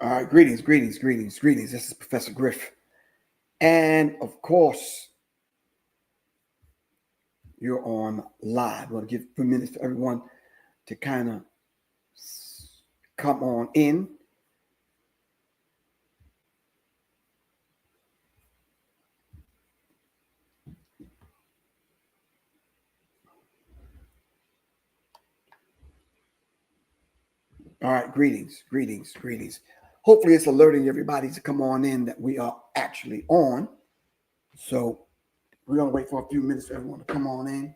All right, greetings. This is Professor Griff. And of course, you're on live. We're going to give a few minutes for everyone to kind of come on in. All right, greetings. Hopefully it's alerting everybody to come on in that we are actually on. So we're going to wait for a few minutes for everyone to come on in.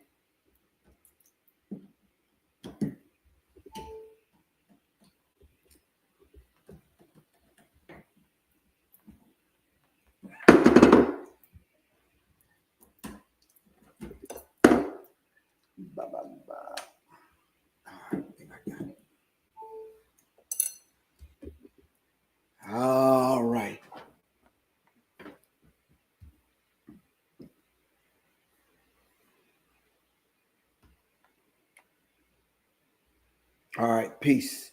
All right. All right, peace.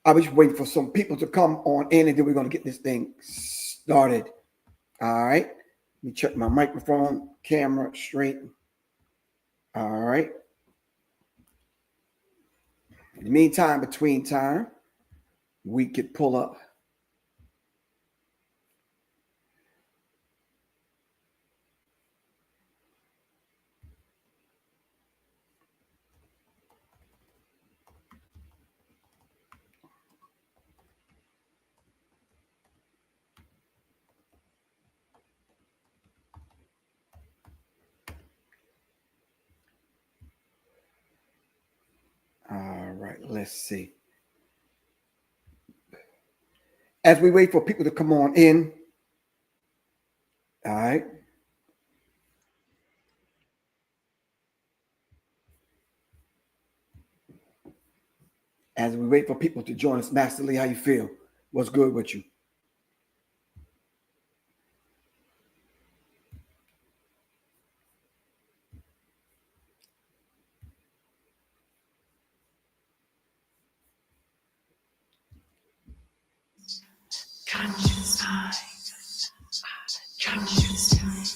I was waiting for some people to come on in, and then we're going to get this thing started. All right. Let me check my microphone, camera straight. All right. In the meantime, between time, we could pull up. All right, let's see. As we wait for people to come on in, all right. As we wait for people to join us, Master Lee, how you feel? What's good with you? Conscious mind. Conscious mind.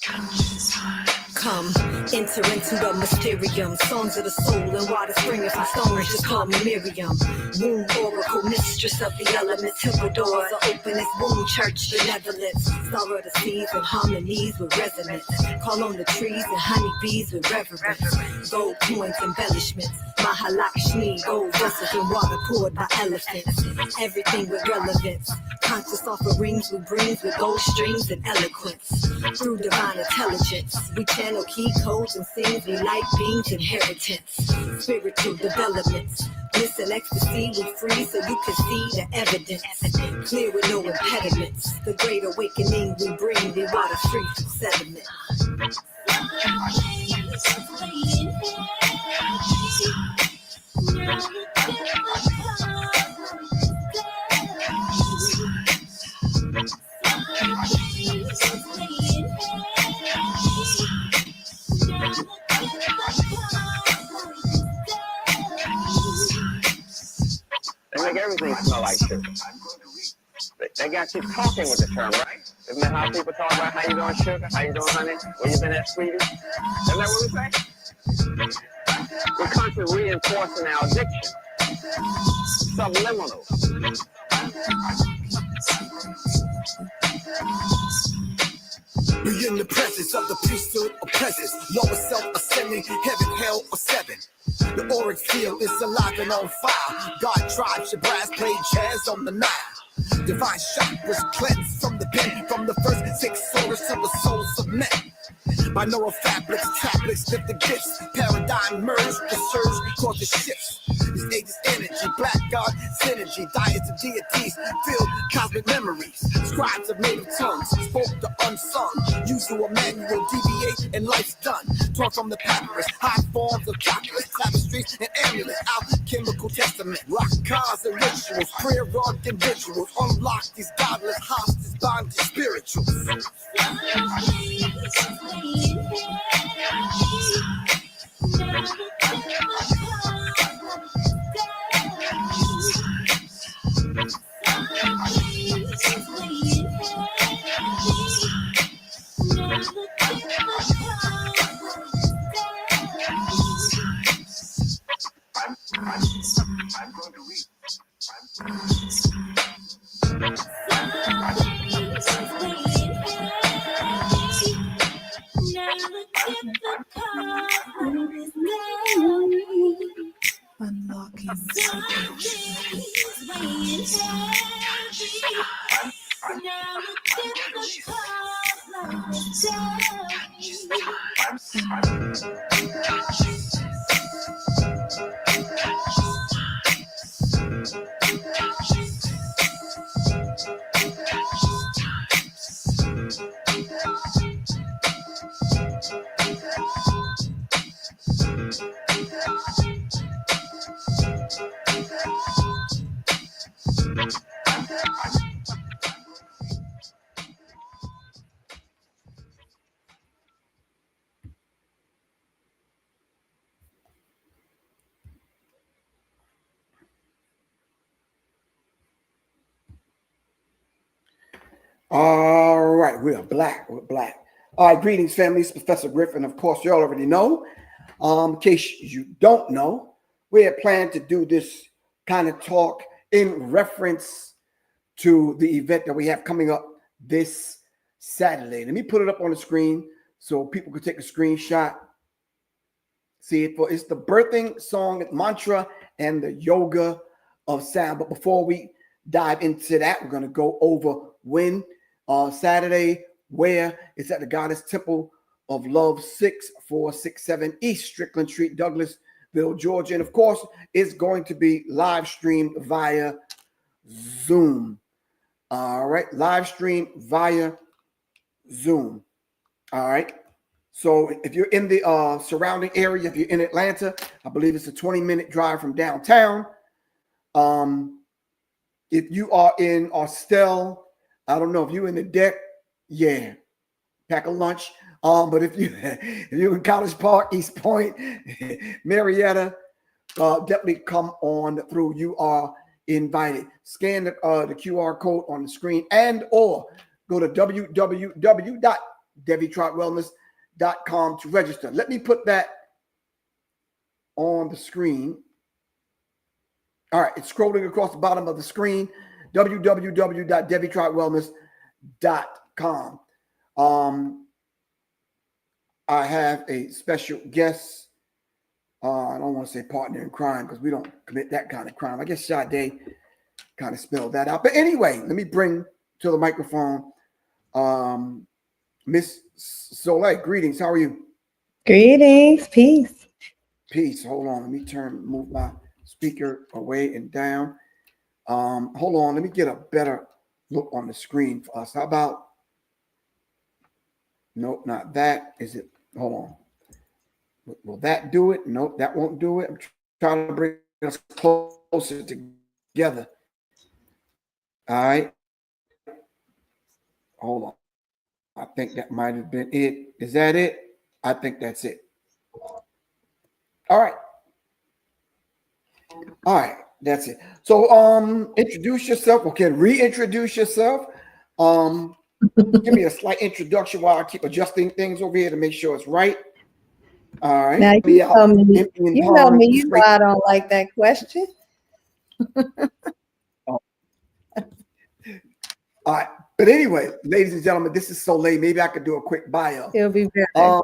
Conscious mind. Come, enter into the mysterium. Songs of the soul and water springing from stones. Just call me Miriam. Womb oracle, mistress of the elements. Temple doors are open as womb church benevolence. Star of the seas with harmonies with resonance. Call on the trees and honeybees with reverence. Gold coins, embellishments. Mahalakshmi, gold vessels and water poured by elephants. Everything with relevance. Conscious offerings we bring with gold strings and eloquence. Through divine intelligence, we channel key codes and scenes we light beings inheritance. Spiritual developments. Bliss and ecstasy we free so you can see the evidence. Clear with no impediments. The great awakening we bring, we water free from sediment. They make everything smell like sugar. They got you talking with the term, right? Isn't that how people talk about how you doing, sugar? How you doing, honey? Where you been at, sweetie? Isn't that what we say? We're constantly reinforcing our addiction. Subliminal. We in the presence of the priesthood of presence. Lower self ascending, heaven, hell, or seven. The auric field is alive and on fire. God tribes your brass played jazz on the Nile. Divine chakras cleansed from the pen. From the first 6 orders to the souls of men. Binaural fabrics, tablets, lift the gifts. Paradigm merge, the surge, cause the shifts. This age's energy, black god synergy. Diets of deities, filled cosmic memories. Scribes of native tongues, spoke the unsung. Usual manual, deviate, and life's done. Torn from the papyrus, high forms of calculus, tapestries, and amulets. Alchemical testament, rock cars and rituals. Prayer rock and rituals. Unlock these godless hostage, bondage spirituals. Unlocking All right, we are black. We're black. All right, greetings, families. Professor Griff, and of course, you all already know. In case you don't know, we had planned to do this kind of talk in reference to the event that we have coming up this Saturday. Let me put it up on the screen so people can take a screenshot. See it for it's the birthing song mantra and the yoga of sound. But before we dive into that, we're going to go over when Saturday, where it's at the Temple of Love, 6467 East Strickland Street, Douglasville, Georgia. And of course, it's going to be live streamed via Zoom. All right, live stream via Zoom. All right. So if you're in the surrounding area, if you're in Atlanta, I believe it's a 20-minute drive from downtown. If you are in Austell, I don't know if you're in the deck, yeah, pack a lunch. But if you're in College Park, East Point, Marietta, definitely come on through. You are invited. Scan the QR code on the screen and or go to www.devitrotwellness.com to register. Let me put that on the screen. All right, it's scrolling across the bottom of the screen, www.devitrotwellness.com. I have a special guest. I don't want to say partner in crime because we don't commit that kind of crime. I guess Sade kind of spelled that out. But anyway, let me bring to the microphone Miss Solé. Greetings. How are you? greetings, peace. Peace. Hold on. Let me move my speaker away and down. Hold on. Let me get a better look on the screen for us. How about? Nope, not that. Is it? Hold on. Will that do it? Nope, that won't do it. I'm trying to bring us closer together. All right. Hold on. I think that might have been it. Is that it? I think that's it. All right. All right. That's it. So introduce yourself. Okay, reintroduce yourself. Give me a slight introduction while I keep adjusting things over here to make sure it's right. All right. Now you know me. You know me. You know I don't like that question. All right. But anyway, ladies and gentlemen, this is Solé. Maybe I could do a quick bio. It'll be very.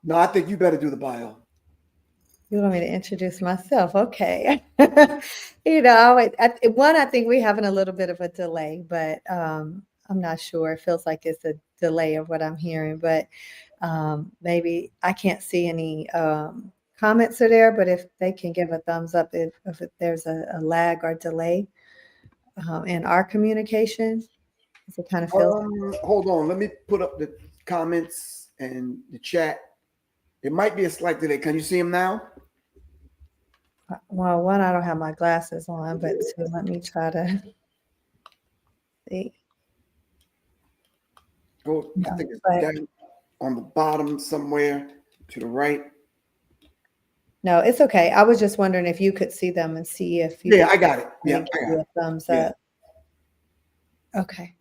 No, I think you better do the bio. You want me to introduce myself? Okay. You know, I think we're having a little bit of a delay, but I'm not sure. It feels like it's a delay of what I'm hearing, but maybe I can't see any comments are there, but if they can give a thumbs up if there's a lag or delay in our communication, it kind of feels. Hold on. Let me put up the comments and the chat. It might be a slight delay. Can you see them now? Well, one, I don't have my glasses on, but two, let me try to see. Go, I think it's down on the bottom somewhere to the right. No, it's okay. I was just wondering if you could see them and see if you. Yeah, I got it. Yeah, give you a thumbs up. Okay.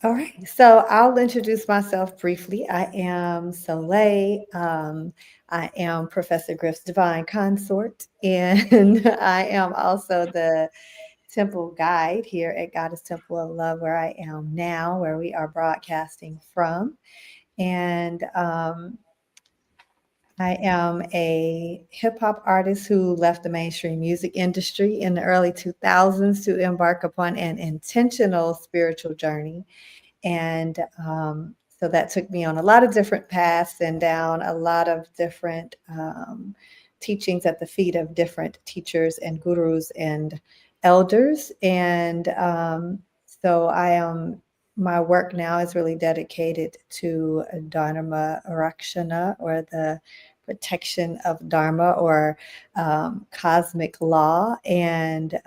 All right, so I'll introduce myself briefly. I am Solé. I am Professor Griff's divine consort, and I am also the temple guide here at Goddess Temple of Love, where I am now, where we are broadcasting from. And I am a hip hop artist who left the mainstream music industry in the early 2000s to embark upon an intentional spiritual journey. And so that took me on a lot of different paths and down a lot of different teachings at the feet of different teachers and gurus and elders. And so I am, my work now is really dedicated to Dharma Rakshana, or the protection of Dharma, or cosmic law, and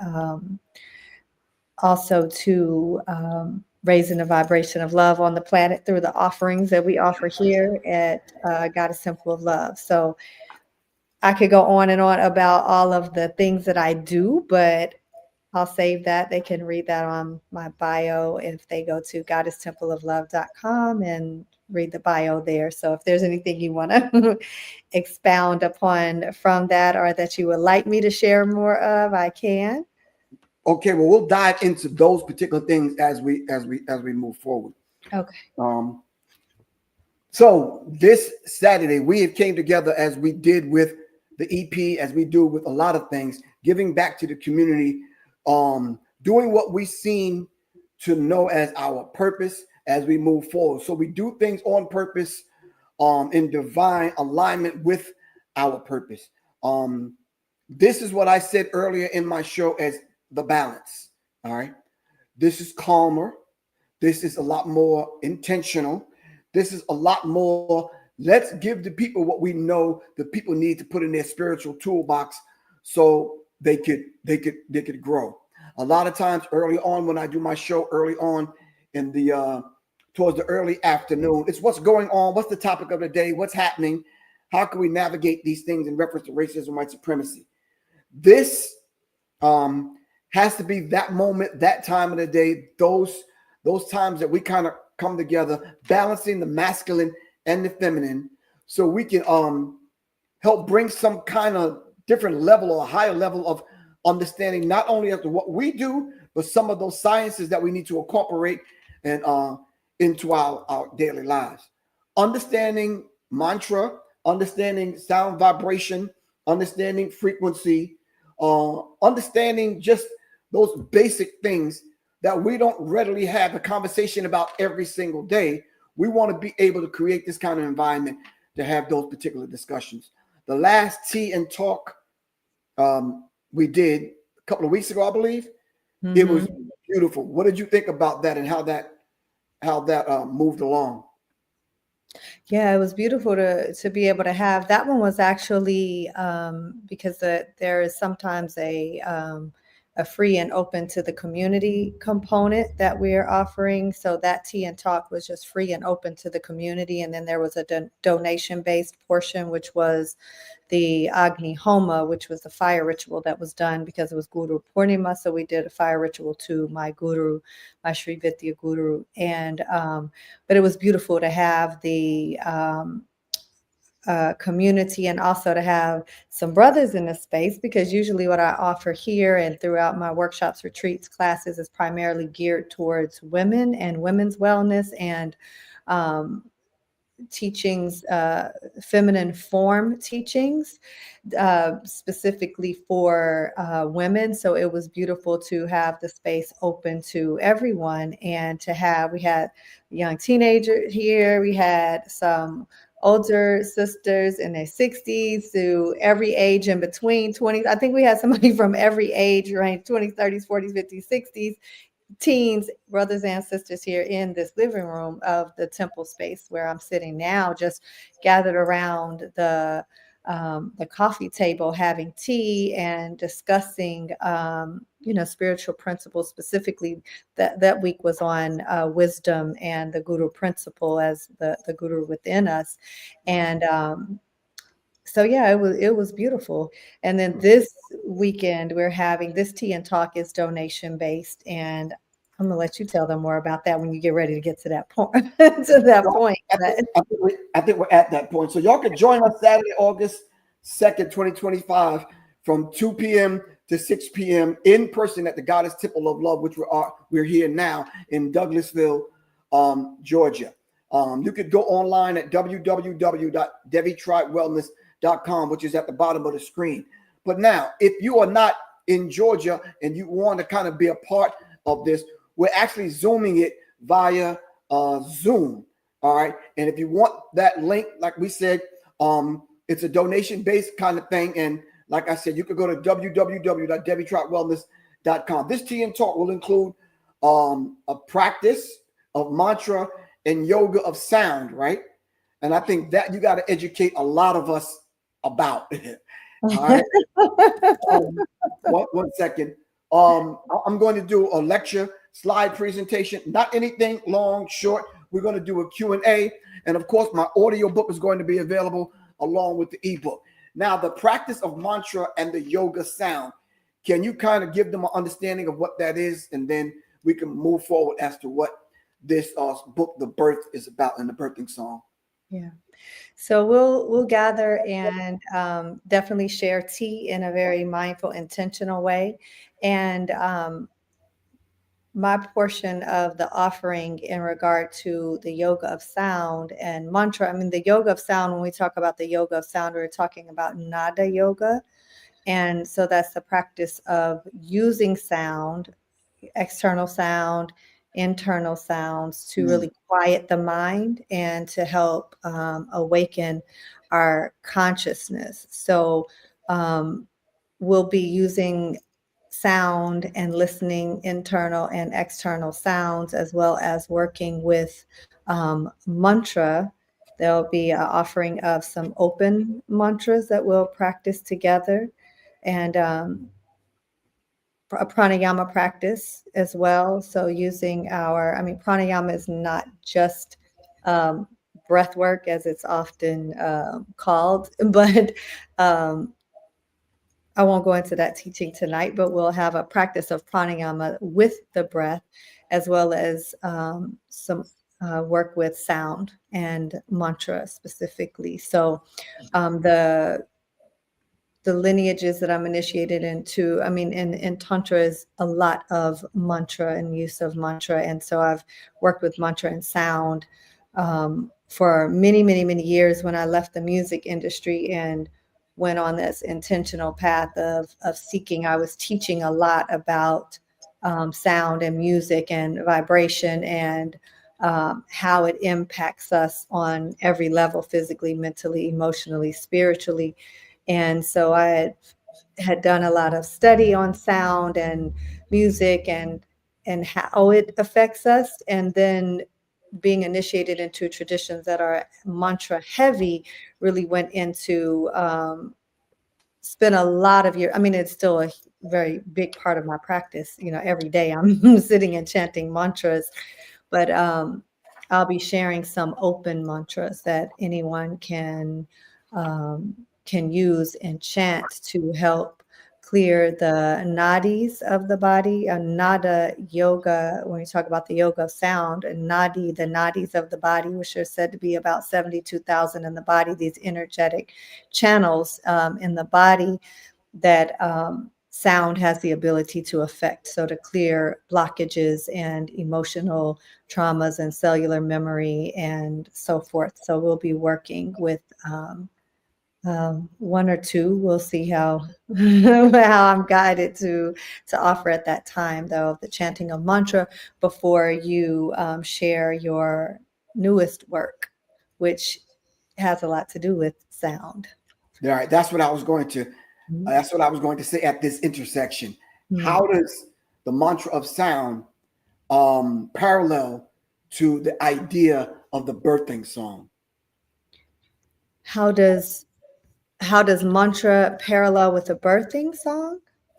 also to raising the vibration of love on the planet through the offerings that we offer here at Goddess Temple of Love. So I could go on and on about all of the things that I do, but I'll save that. They can read that on my bio if they go to goddesstempleoflove.com and read the bio there. So if there's anything you want to expound upon from that, or that you would like me to share more of, I can. Okay, well, we'll dive into those particular things as we move forward. Okay. So this Saturday, we have came together as we did with the EP, as we do with a lot of things, giving back to the community, doing what we seem to know as our purpose as we move forward. So we do things on purpose, in divine alignment with our purpose. This is what I said earlier in my show as the balance. All right. This is calmer. This is a lot more intentional. This is a lot more. Let's give the people what we know the people need to put in their spiritual toolbox so they could grow. A lot of times early on, when I do my show early on in the towards the early afternoon, it's what's going on, what's the topic of the day, what's happening, how can we navigate these things in reference to racism, white supremacy. This has to be that moment, that time of the day, those times that we kind of come together, balancing the masculine and the feminine, so we can help bring some kind of different level or a higher level of understanding, not only of what we do, but some of those sciences that we need to incorporate and into our daily lives. Understanding mantra, understanding sound vibration, understanding frequency, understanding just those basic things that we don't readily have a conversation about every single day. We want to be able to create this kind of environment to have those particular discussions. The last tea and talk we did a couple of weeks ago, I believe. Mm-hmm. It was beautiful. What did you think about that, and how that moved along? Yeah, it was beautiful to be able to have that. One was actually because there is sometimes a free and open to the community component that we're offering. So that tea and talk was just free and open to the community. And then there was a donation-based portion, which was the Agni Homa, which was the fire ritual that was done because it was Guru Purnima. So we did a fire ritual to my guru, my Sri Vidya Guru. And but it was beautiful to have the community, and also to have some brothers in the space, because usually what I offer here and throughout my workshops, retreats, classes is primarily geared towards women and women's wellness and teachings, feminine form teachings, specifically for women. So it was beautiful to have the space open to everyone, and to have, we had a young teenager here, we had some older sisters in their 60s to every age in between 20s. I think we had somebody from every age range, 20s, 30s, 40s, 50s, 60s, teens, brothers and sisters here in this living room of the temple space where I'm sitting now, just gathered around the coffee table, having tea and discussing, spiritual principles. Specifically, that week was on wisdom and the guru principle as the guru within us. And so yeah, it was beautiful. And then this weekend we're having this tea and talk is donation based, and I'm gonna let you tell them more about that when you get ready to get to that point. To that point. I think we're at that point. So y'all can join us Saturday, August 2nd, 2025, from 2 p.m. to 6 p.m. in person at the Goddess Temple of Love, which we're here now in Douglasville, Georgia. You could go online at www.devitribewellness.com, which is at the bottom of the screen. But now, if you are not in Georgia and you want to kind of be a part of this, we're actually Zooming it via Zoom. All right. And if you want that link, like we said, it's a donation-based kind of thing. And like I said, you could go to www.devitribewellness.com. This tea and talk will include a practice of mantra and yoga of sound, right? And I think that you got to educate a lot of us about it. All right. One second. I'm going to do a lecture slide presentation, not anything long, short. We're going to do a Q&A. And of course, my audio book is going to be available along with the ebook. Now, the practice of mantra and the yoga sound, can you kind of give them an understanding of what that is? And then we can move forward as to what this book, The Birth, is about in the birthing song. Yeah. So we'll gather and definitely share tea in a very mindful, intentional way. And my portion of the offering in regard to the yoga of sound and mantra, I mean, the yoga of sound, when we talk about the yoga of sound, we're talking about nada yoga. And so that's the practice of using sound, external sound, internal sounds to really quiet the mind and to help awaken our consciousness. So we'll be using sound and listening internal and external sounds, as well as working with mantra. There'll be an offering of some open mantras that we'll practice together, and a pranayama practice as well. So using pranayama is not just breath work as it's often called, but I won't go into that teaching tonight, but we'll have a practice of pranayama with the breath, as well as some work with sound and mantra specifically. So the lineages that I'm initiated into, in Tantra is a lot of mantra and use of mantra. And so I've worked with mantra and sound for many, many, many years when I left the music industry and went on this intentional path of seeking. I was teaching a lot about sound and music and vibration and how it impacts us on every level, physically, mentally, emotionally, spiritually. And so I had done a lot of study on sound and music and how it affects us. And then being initiated into traditions that are mantra heavy really went into spent a lot of years. It's still a very big part of my practice. Every day I'm sitting and chanting mantras, but I'll be sharing some open mantras that anyone can use and chant to help clear the nadis of the body. Nada yoga, when we talk about the yoga of sound, and nadi, the nadis of the body, which are said to be about 72,000 in the body, these energetic channels in the body that sound has the ability to affect. So to clear blockages and emotional traumas and cellular memory and so forth. So we'll be working with one or two. We'll see how I'm guided to offer at that time, though, the chanting of mantra before you share your newest work, which has a lot to do with sound. All right, that's what I was going to. That's what I was going to say at this intersection. How does the mantra of sound parallel to the idea of the birthing song? How does mantra parallel with the birthing song?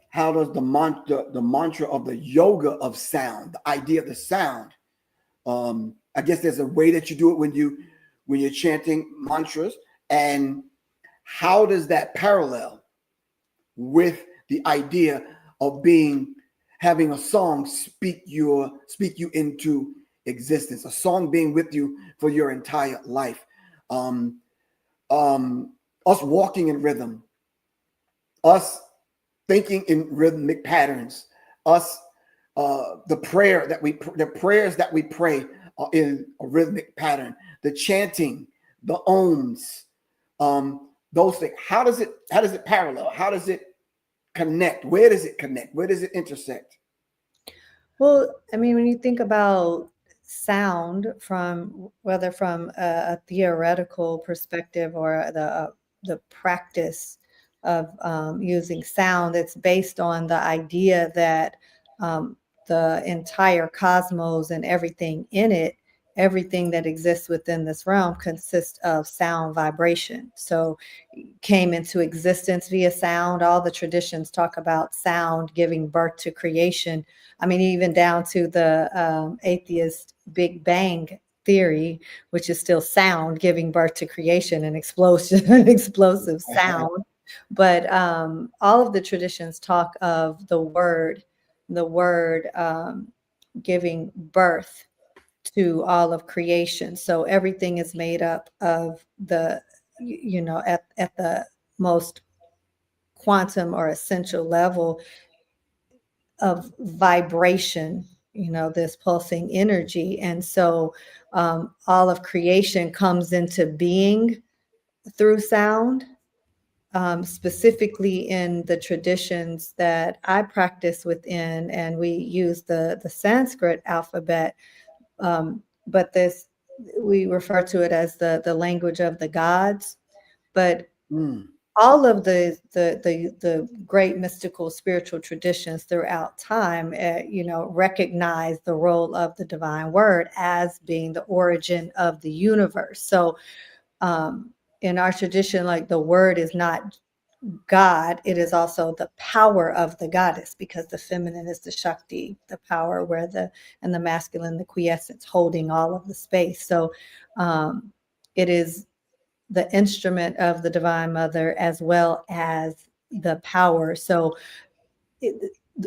How does the mantra of the yoga of sound, the idea of the sound? I guess there's a way that you do it when you're chanting mantras, and how does that parallel with the idea of being having a song speak you into existence, a song being with you for your entire life. Um, us walking in rhythm, us thinking in rhythmic patterns, us the prayers that we pray are in a rhythmic pattern, the chanting, the ohms, those things. How does it parallel? How does it connect? Where does it connect? Where does it intersect? Well, I mean, when you think about sound from whether from a theoretical perspective or the practice of using sound, it's based on the idea that um, the entire cosmos and everything in it, everything that exists within this realm consists of sound vibration. So came into existence via sound. All the traditions talk about sound giving birth to creation. I mean, even down to the atheist Big Bang theory, which is still sound giving birth to creation and explosion, explosive sound. But all of the traditions talk of the word giving birth to all of creation. So everything is made up of at the most quantum or essential level of vibration, this pulsing energy. And so all of creation comes into being through sound. Specifically in the traditions that I practice within, and we use the Sanskrit alphabet, but we refer to it as the language of the gods. But all of the great mystical spiritual traditions throughout time, recognize the role of the divine word as being the origin of the universe. So in our tradition, like, the word is not God, it is also the power of the goddess, because the feminine is the Shakti, the power, and the masculine, the quiescence, holding all of the space. So it is the instrument of the Divine Mother as well as the power. So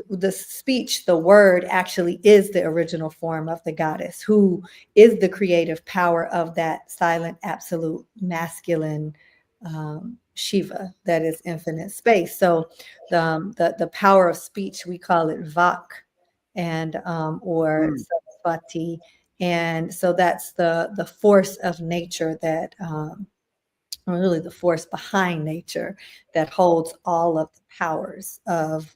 the speech, the word, actually is the original form of the goddess, who is the creative power of that silent, absolute masculine Shiva that is infinite space. So the power of speech, we call it Vak, and or Saraswati. And so that's the force of nature that really the force behind nature that holds all of the powers of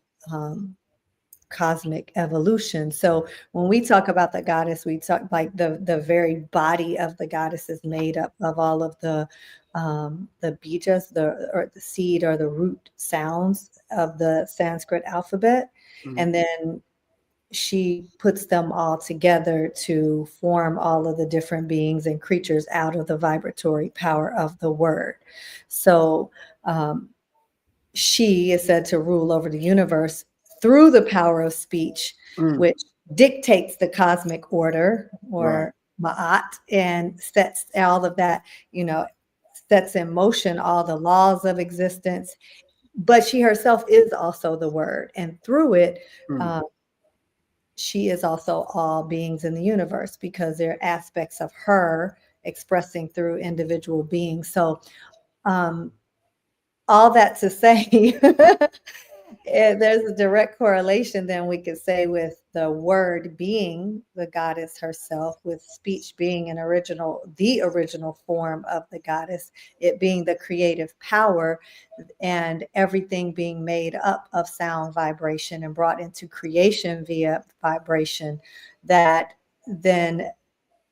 cosmic evolution. So when we talk about the goddess, we talk like the very body of the goddess is made up of all of the bijas, or the seed or the root sounds of the Sanskrit alphabet. And then she puts them all together to form all of the different beings and creatures out of the vibratory power of the word. So she is said to rule over the universe through the power of speech, which dictates the cosmic order, or Ma'at, and sets all of that, sets in motion all the laws of existence. But she herself is also the word, and through it, she is also all beings in the universe, because there are aspects of her expressing through individual beings. So all that to say, there's a direct correlation then, we could say, with the word being the goddess herself, with speech being the original form of the goddess, it being the creative power, and everything being made up of sound vibration and brought into creation via vibration. That then,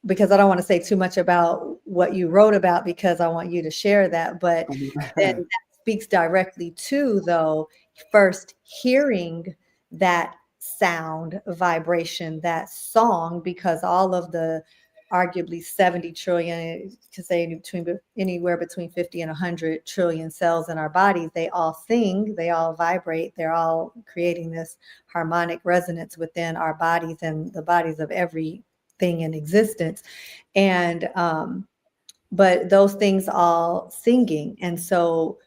because I don't want to say too much about what you wrote about, because I want you to share that, but then that speaks directly to, though, first hearing that sound vibration, that song, because all of the arguably 70 trillion, to say anywhere between 50 and 100 trillion cells in our bodies, they all sing, they all vibrate, they're all creating this harmonic resonance within our bodies and the bodies of everything in existence. And but those things all singing. And so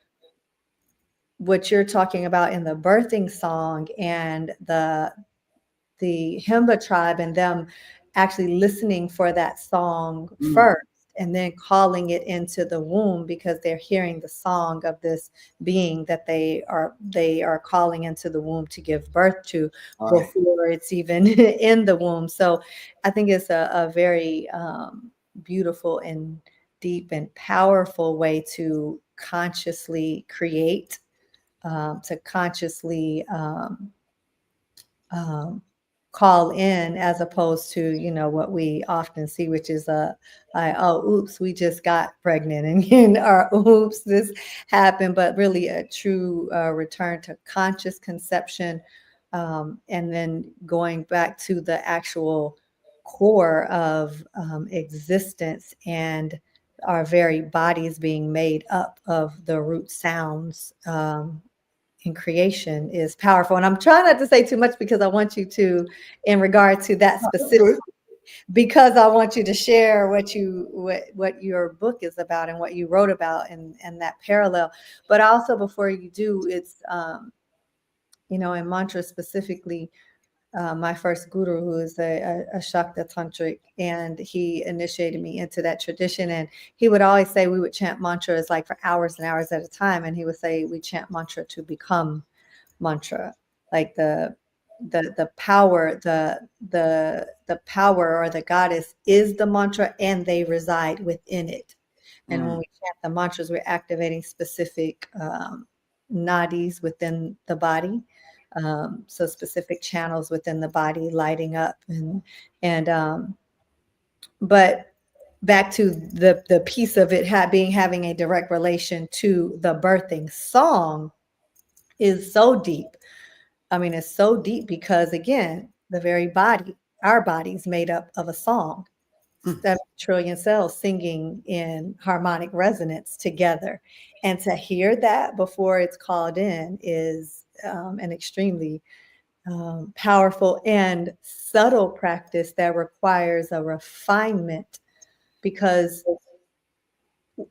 what you're talking about in the birthing song and the the Himba tribe and them actually listening for that song Mm. first and then calling it into the womb because they're hearing the song of this being that they are calling into the womb to give birth to Right. before it's even in the womb. So I think it's a very beautiful and deep and powerful way to consciously create, to consciously call in, as opposed to, you know, what we often see, which is oh, oops, we just got pregnant and or oops, this happened, but really a true return to conscious conception, and then going back to the actual core of existence and our very bodies being made up of the root sounds in creation is powerful. And I'm trying not to say too much because I want you to, in regard to that specific, Good. because I want you to share what your book is about and what you wrote about and that parallel. But also before you do, it's you know, in mantra specifically, my first guru, who is a Shakta tantric, and he initiated me into that tradition. And he would always say we would chant mantras like for hours and hours at a time. And he would say we chant mantra to become mantra, like the power, the power or the goddess is the mantra, and they reside within it. And when we chant the mantras, we're activating specific nadis within the body. So specific channels within the body lighting up, and but back to the piece of it having a direct relation to the birthing song is so deep. I mean, it's so deep because, again, the very body, our body's made up of a song. 7 trillion cells singing in harmonic resonance together. And to hear that before it's called in is an extremely powerful and subtle practice that requires a refinement, because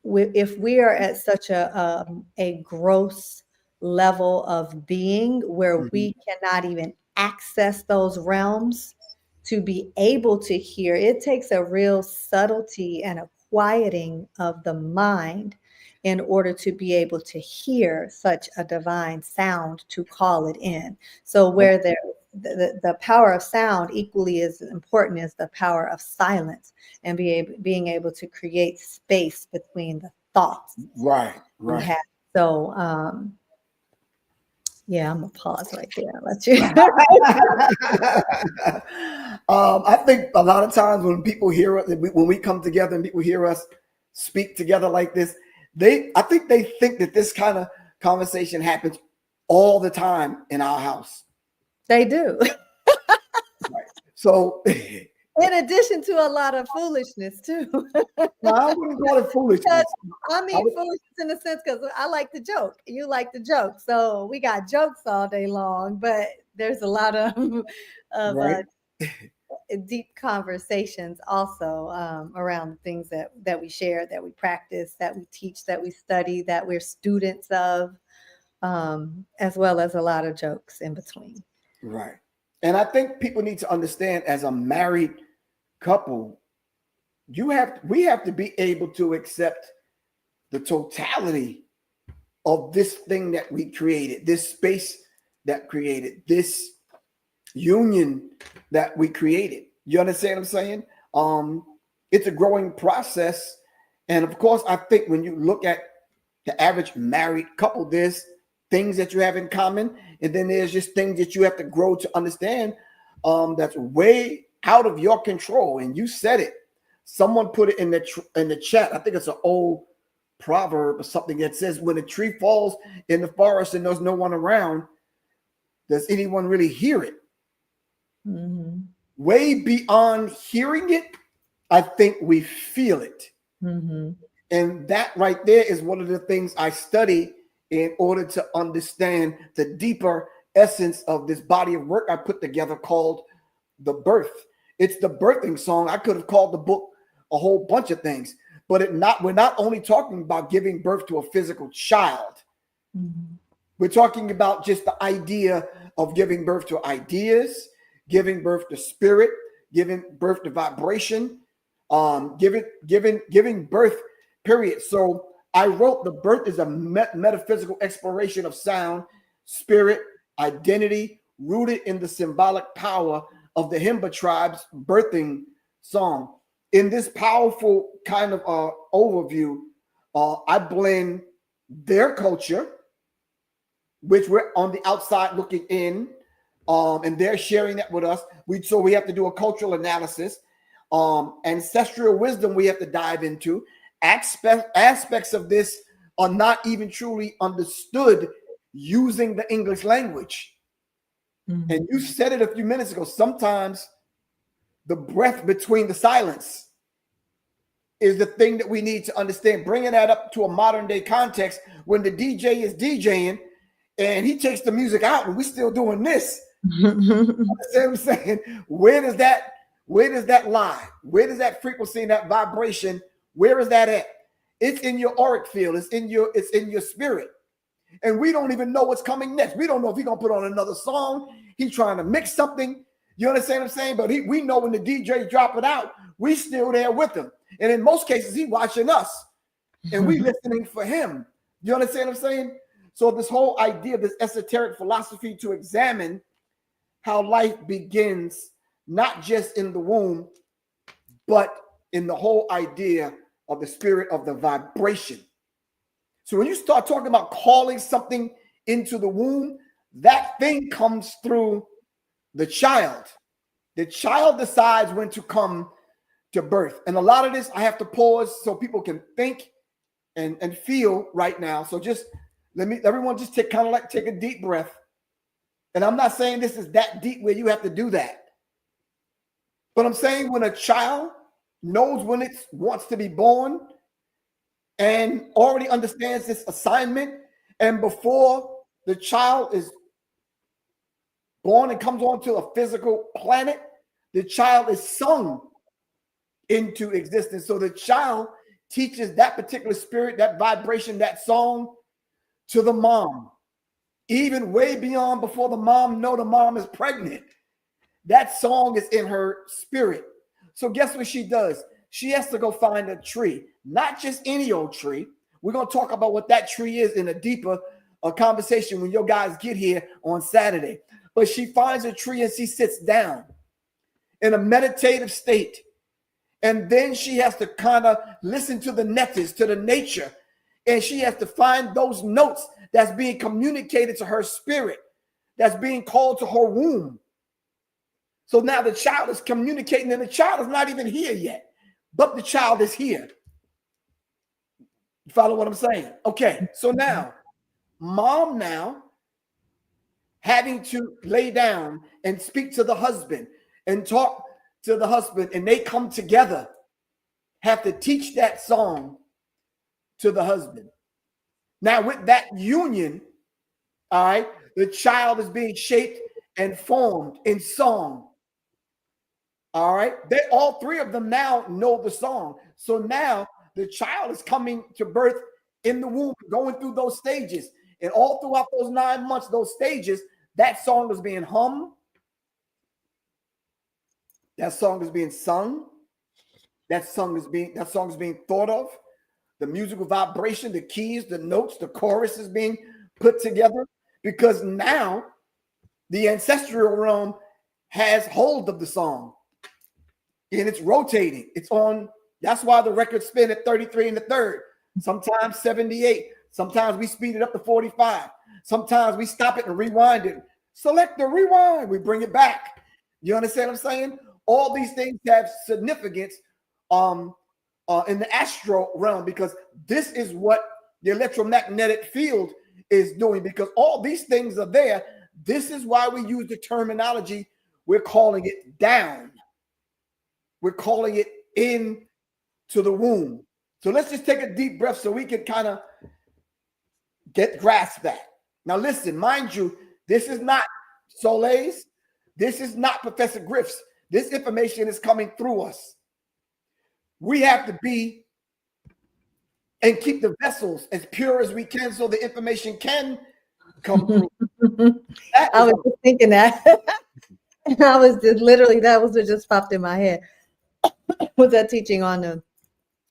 if we are at such a gross level of being where we cannot even access those realms to be able to hear, it takes a real subtlety and a quieting of the mind in order to be able to hear such a divine sound to call it in. So where the power of sound equally as important as the power of silence, and being able to create space between the thoughts Right. we Right. have. So yeah, I'm gonna pause right there. I'll let you. I think a lot of times when people hear us, when we come together and people hear us speak together like this, I think they think that this kind of conversation happens all the time in our house. They do. Right. So In addition to a lot of foolishness too. no, I wouldn't call it foolishness. I mean, foolishness in a sense, because I like to joke. You like to joke. So we got jokes all day long, but there's a lot of Right. deep conversations also around things that we share, that we practice, that we teach, that we study, that we're students of, as well as a lot of jokes in between. Right. And I think people need to understand, as a married couple, we have to be able to accept the totality of this thing that we created, this space that created, this union that we created. You understand what I'm saying? It's a growing process. And of course, I think when you look at the average married couple, there's things that you have in common, and then there's just things that you have to grow to understand, that's way out of your control. And you said it. Someone put it in the chat. I think it's an old proverb or something that says, when a tree falls in the forest and there's no one around, does anyone really hear it? Mm-hmm. Way beyond hearing it, I think we feel it. Mm-hmm. And that right there is one of the things I study in order to understand the deeper essence of this body of work I put together called The Birth. It's the birthing song. I could have called the book a whole bunch of things, but we're not only talking about giving birth to a physical child. Mm-hmm. We're talking about just the idea of giving birth to ideas, giving birth to spirit, giving birth to vibration, giving birth, period. So I wrote the birth is a metaphysical exploration of sound, spirit, identity, rooted in the symbolic power of the Himba tribe's birthing song. In this powerful kind of overview, I blend their culture, which we're on the outside looking in, and they're sharing that with us. So we have to do a cultural analysis. Ancestral wisdom we have to dive into. Aspects of this are not even truly understood using the English language. Mm-hmm. And you said it a few minutes ago. Sometimes the breath between the silence is the thing that we need to understand. Bringing that up to a modern day context, when the DJ is DJing and he takes the music out and we're still doing this. You understand what I'm saying? Where does that lie? Where does that frequency and that vibration, where is that at? It's in your auric field. It's in your spirit. And we don't even know what's coming next. We don't know if he's going to put on another song. He's trying to mix something. You understand what I'm saying? But we know when the DJ drop it out, we still there with him. And in most cases, he watching us. And we listening for him. You understand what I'm saying? So this whole idea of this esoteric philosophy to examine how life begins, not just in the womb, but in the whole idea of the spirit of the vibration. So when you start talking about calling something into the womb, that thing comes through the child. The child decides when to come to birth. And a lot of this, I have to pause so people can think and feel right now. So just everyone just take a deep breath. And I'm not saying this is that deep where you have to do that. But I'm saying when a child knows when it wants to be born and already understands this assignment, and before the child is born and comes onto a physical planet, the child is sung into existence. So the child teaches that particular spirit, that vibration, that song to the mom, even way beyond before the mom is pregnant. That song is in her spirit. So guess what she does? She has to go find a tree, not just any old tree. We're going to talk about what that tree is in a deeper conversation when your guys get here on Saturday. But she finds a tree and she sits down in a meditative state. And then she has to kind of listen to the netters, to the nature. And she has to find those notes that's being communicated to her spirit, that's being called to her womb. So now the child is communicating, and the child is not even here yet, but the child is here. You follow what I'm saying? Okay, so now, mom having to lay down and speak to the husband and talk to the husband, and they come together, have to teach that song to the husband. Now, with that union, all right, the child is being shaped and formed in song. All right, all three of them now know the song. So now the child is coming to birth in the womb, going through those stages. And all throughout those 9 months, those stages, that song is being hummed. That song is being sung. That song is being thought of. The musical vibration, the keys, the notes, the chorus is being put together, because now the ancestral realm has hold of the song. And it's rotating. It's on. That's why the records spin at 33 1/3, sometimes 78. Sometimes we speed it up to 45. Sometimes we stop it and rewind it. Select the rewind. We bring it back. You understand what I'm saying? All these things have significance in the astral realm, because this is what the electromagnetic field is doing, because all these things are there. This is why we use the terminology. We're calling it down. We're calling it in to the womb. So let's just take a deep breath so we can kind of grasp that. Now listen, mind you, this is not Solé's. This is not Professor Griff's. This information is coming through us. We have to be and keep the vessels as pure as we can so the information can come through. I was just thinking that. I was just literally, that was what just popped in my head. Was that teaching on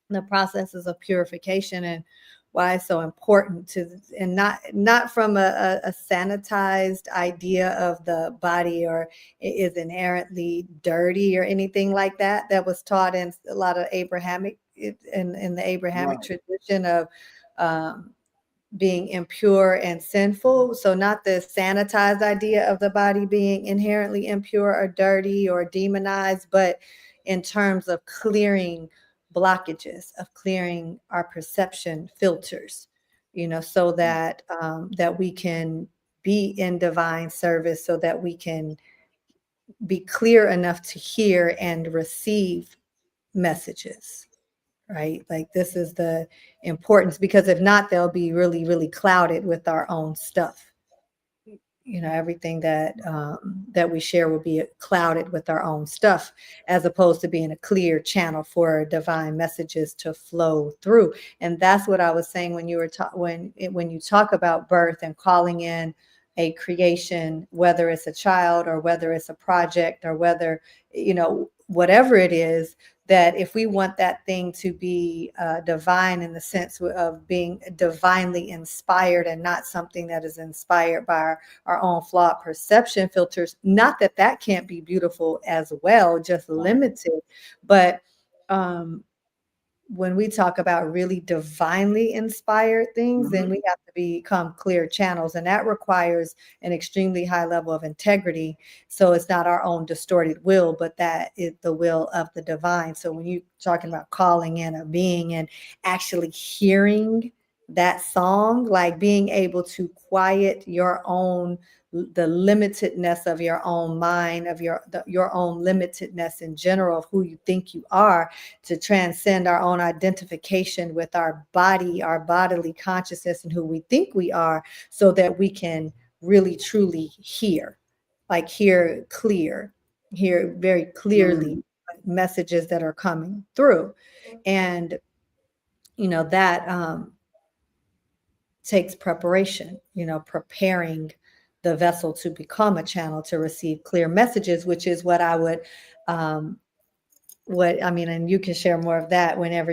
the processes of purification and why it's so important to, and not from a sanitized idea of the body or it is inherently dirty or anything like that. That was taught in a lot of Abrahamic, in the Abrahamic Right. tradition of being impure and sinful. So not the sanitized idea of the body being inherently impure or dirty or demonized, but in terms of clearing blockages, of clearing our perception filters, so that that we can be in divine service, so that we can be clear enough to hear and receive messages. Right? Like this is the importance, because if not, they'll be really, really clouded with our own stuff. Everything that we share will be clouded with our own stuff, as opposed to being a clear channel for divine messages to flow through. And that's what I was saying when you were when you talk about birth and calling in a creation, whether it's a child or whether it's a project or whether, whatever it is, that if we want that thing to be divine in the sense of being divinely inspired and not something that is inspired by our own flawed perception filters, not that that can't be beautiful as well, just limited. But when we talk about really divinely inspired things, then we have to become clear channels, and that requires an extremely high level of integrity. So it's not our own distorted will, but that is the will of the divine. So when you're talking about calling in a being and actually hearing that song, like being able to quiet the limitedness of your own mind, of your own limitedness in general, of who you think you are, to transcend our own identification with our body, our bodily consciousness, and who we think we are, so that we can really truly hear clear, hear very clearly messages that are coming through. And that takes preparation, preparing the vessel to become a channel to receive clear messages, which is what I would and you can share more of that whenever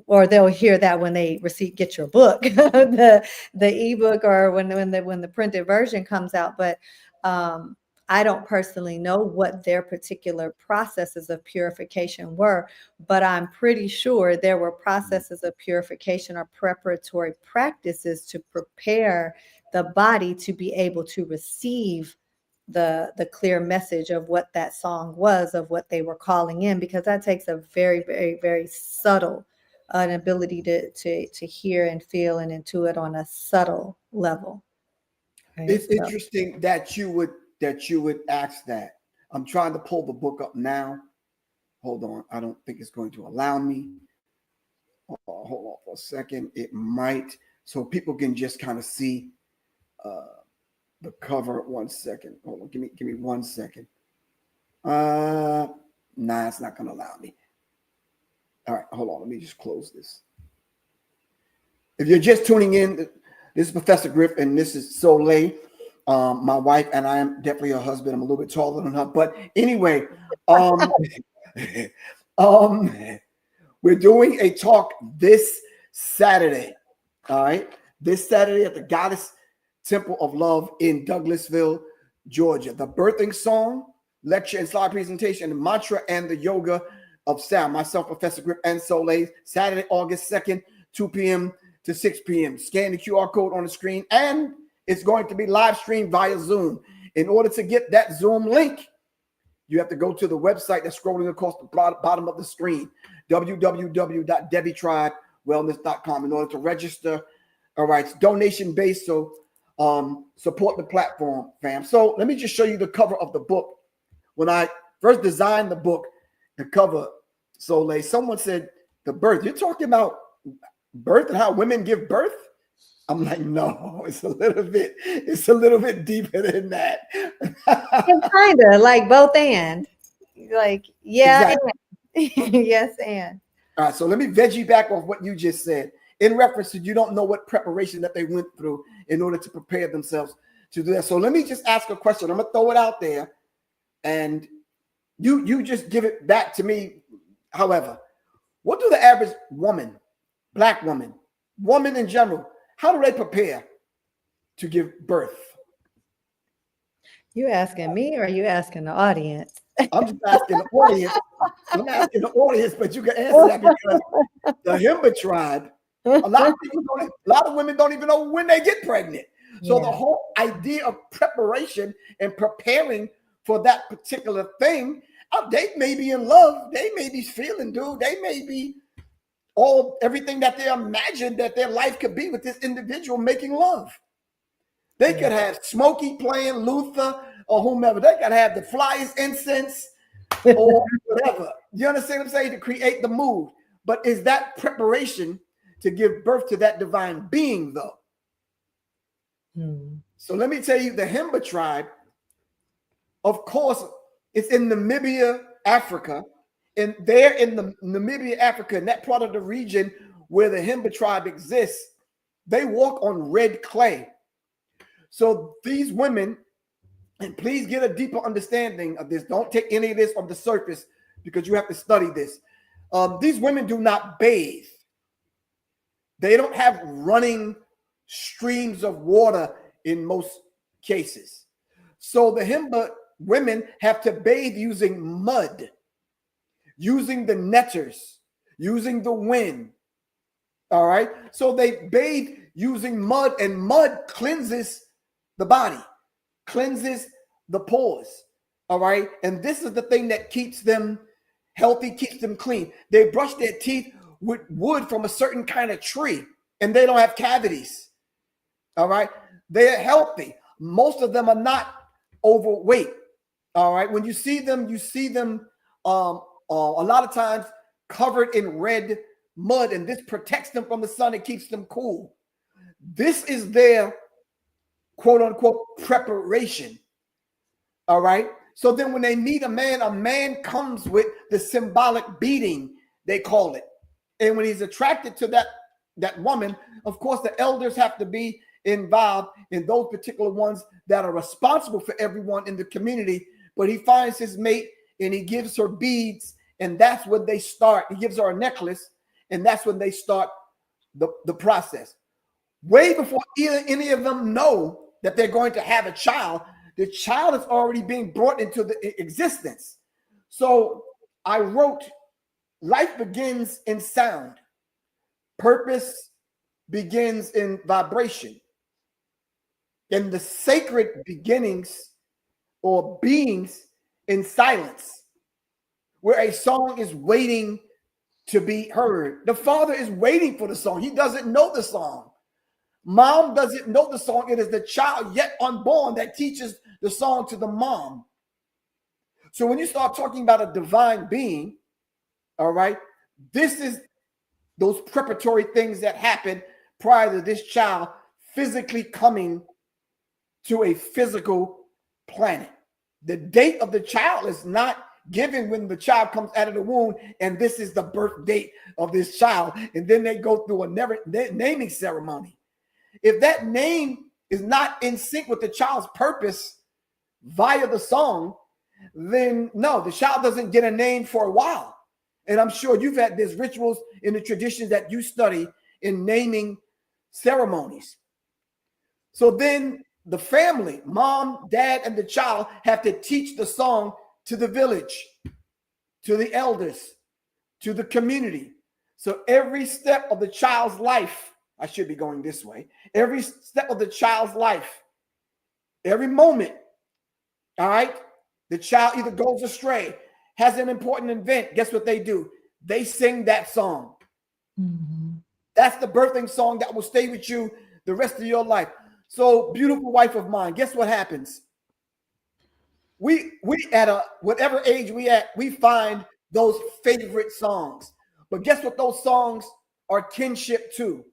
or they'll hear that when they get your book, the ebook, or when the printed version comes out. But I don't personally know what their particular processes of purification were, but I'm pretty sure there were processes of purification or preparatory practices to prepare the body to be able to receive the clear message of what that song was, of what they were calling in, because that takes a very, very, very subtle an ability to hear and feel and intuit on a subtle level. Right? It's interesting that you would ask that. I'm trying to pull the book up now. Hold on. I don't think it's going to allow me. Hold on for a second. It might, so people can just kind of see the cover. 1 second. Hold on. Give me 1 second. Nah, it's not going to allow me. All right, hold on. Let me just close this. If you're just tuning in, this is Professor Griff, and this is Solé, my wife, and I am definitely her husband. I'm a little bit taller than her, but anyway, we're doing a talk this Saturday. All right, this Saturday at the Goddess Temple of Love in Douglasville, Georgia. The birthing song, lecture and slide presentation, the mantra, and the yoga of sound. Myself, Professor Griff, and Solé. Saturday, August 2nd, 2 p.m. to 6 p.m. Scan the QR code on the screen, and it's going to be live streamed via Zoom. In order to get that Zoom link, you have to go to the website that's scrolling across the bottom of the screen, www.debbietriedwellness.com, in order to register. All right, it's donation-based, so support the platform, fam. So let me just show you the cover of the book. When I first designed the book, the cover, Solé, someone said, the birth, you're talking about birth and how women give birth? I'm like, no, it's a little bit deeper than that. It's kind of like both and. Like, yeah, exactly. and. Yes, and. All right, so let me veggie back off what you just said. In reference to, you don't know what preparation that they went through in order to prepare themselves to do that. So let me just ask a question. I'm going to throw it out there. And you just give it back to me. However, what do the average woman, black woman in general, how do they prepare to give birth? You asking me or are you asking the audience? I'm just asking the audience. I'm asking the audience, but you can answer that because the Himba tribe, a lot of women don't even know when they get pregnant. So the whole idea of preparation and preparing for that particular thing, they may be in love, they may be feeling, dude, they may be everything that they imagine that their life could be with this individual making love. They could have Smokey playing Luther or whomever. They could have the flyers incense or whatever. You understand what I'm saying? To create the mood. But is that preparation to give birth to that divine being, though? So let me tell you, the Himba tribe, of course, it's in Namibia, Africa. And there in the Namibia, Africa, in that part of the region where the Himba tribe exists, they walk on red clay. So these women, and please get a deeper understanding of this. Don't take any of this on the surface because you have to study this. These women do not bathe. They don't have running streams of water in most cases. So the Himba women have to bathe using mud, using the netters, using the wind. All right. So they bathe using mud, and mud cleanses the body, cleanses the pores. All right. And this is the thing that keeps them healthy, keeps them clean. They brush their teeth with wood from a certain kind of tree, and they don't have cavities. All right. They're healthy. Most of them are not overweight. All right. When you see them a lot of times covered in red mud, and this protects them from the sun. It keeps them cool. This is their quote unquote preparation. All right. So then when they meet a man comes with the symbolic beating, they call it. And when he's attracted to that woman, of course, the elders have to be involved in those particular ones that are responsible for everyone in the community. But he finds his mate and he gives her beads, and that's when they start. He gives her a necklace, and that's when they start the process. Way before any of them know that they're going to have a child, the child is already being brought into the existence. So I wrote, life begins in sound. Purpose begins in vibration. And the sacred beginnings or beings in silence, where a song is waiting to be heard. The father is waiting for the song. He doesn't know the song. Mom doesn't know the song. It is the child yet unborn that teaches the song to the mom. So when you start talking about a divine being, all right, this is those preparatory things that happen prior to this child physically coming to a physical planet. The date of the child is not given when the child comes out of the womb, and this is the birth date of this child. And then they go through a naming ceremony. If that name is not in sync with the child's purpose via the song, then no, the child doesn't get a name for a while. And I'm sure you've had these rituals in the traditions that you study in naming ceremonies. So then the family, mom, dad, and the child have to teach the song to the village, to the elders, to the community. So every step of the child's life, I should be going this way, every step of the child's life, every moment, all right, the child either goes astray, has an important event, guess what they do? They sing that song. Mm-hmm. That's the birthing song that will stay with you the rest of your life. So, beautiful wife of mine, guess what happens? We at whatever age we at, we find those favorite songs. But guess what those songs are kinship to?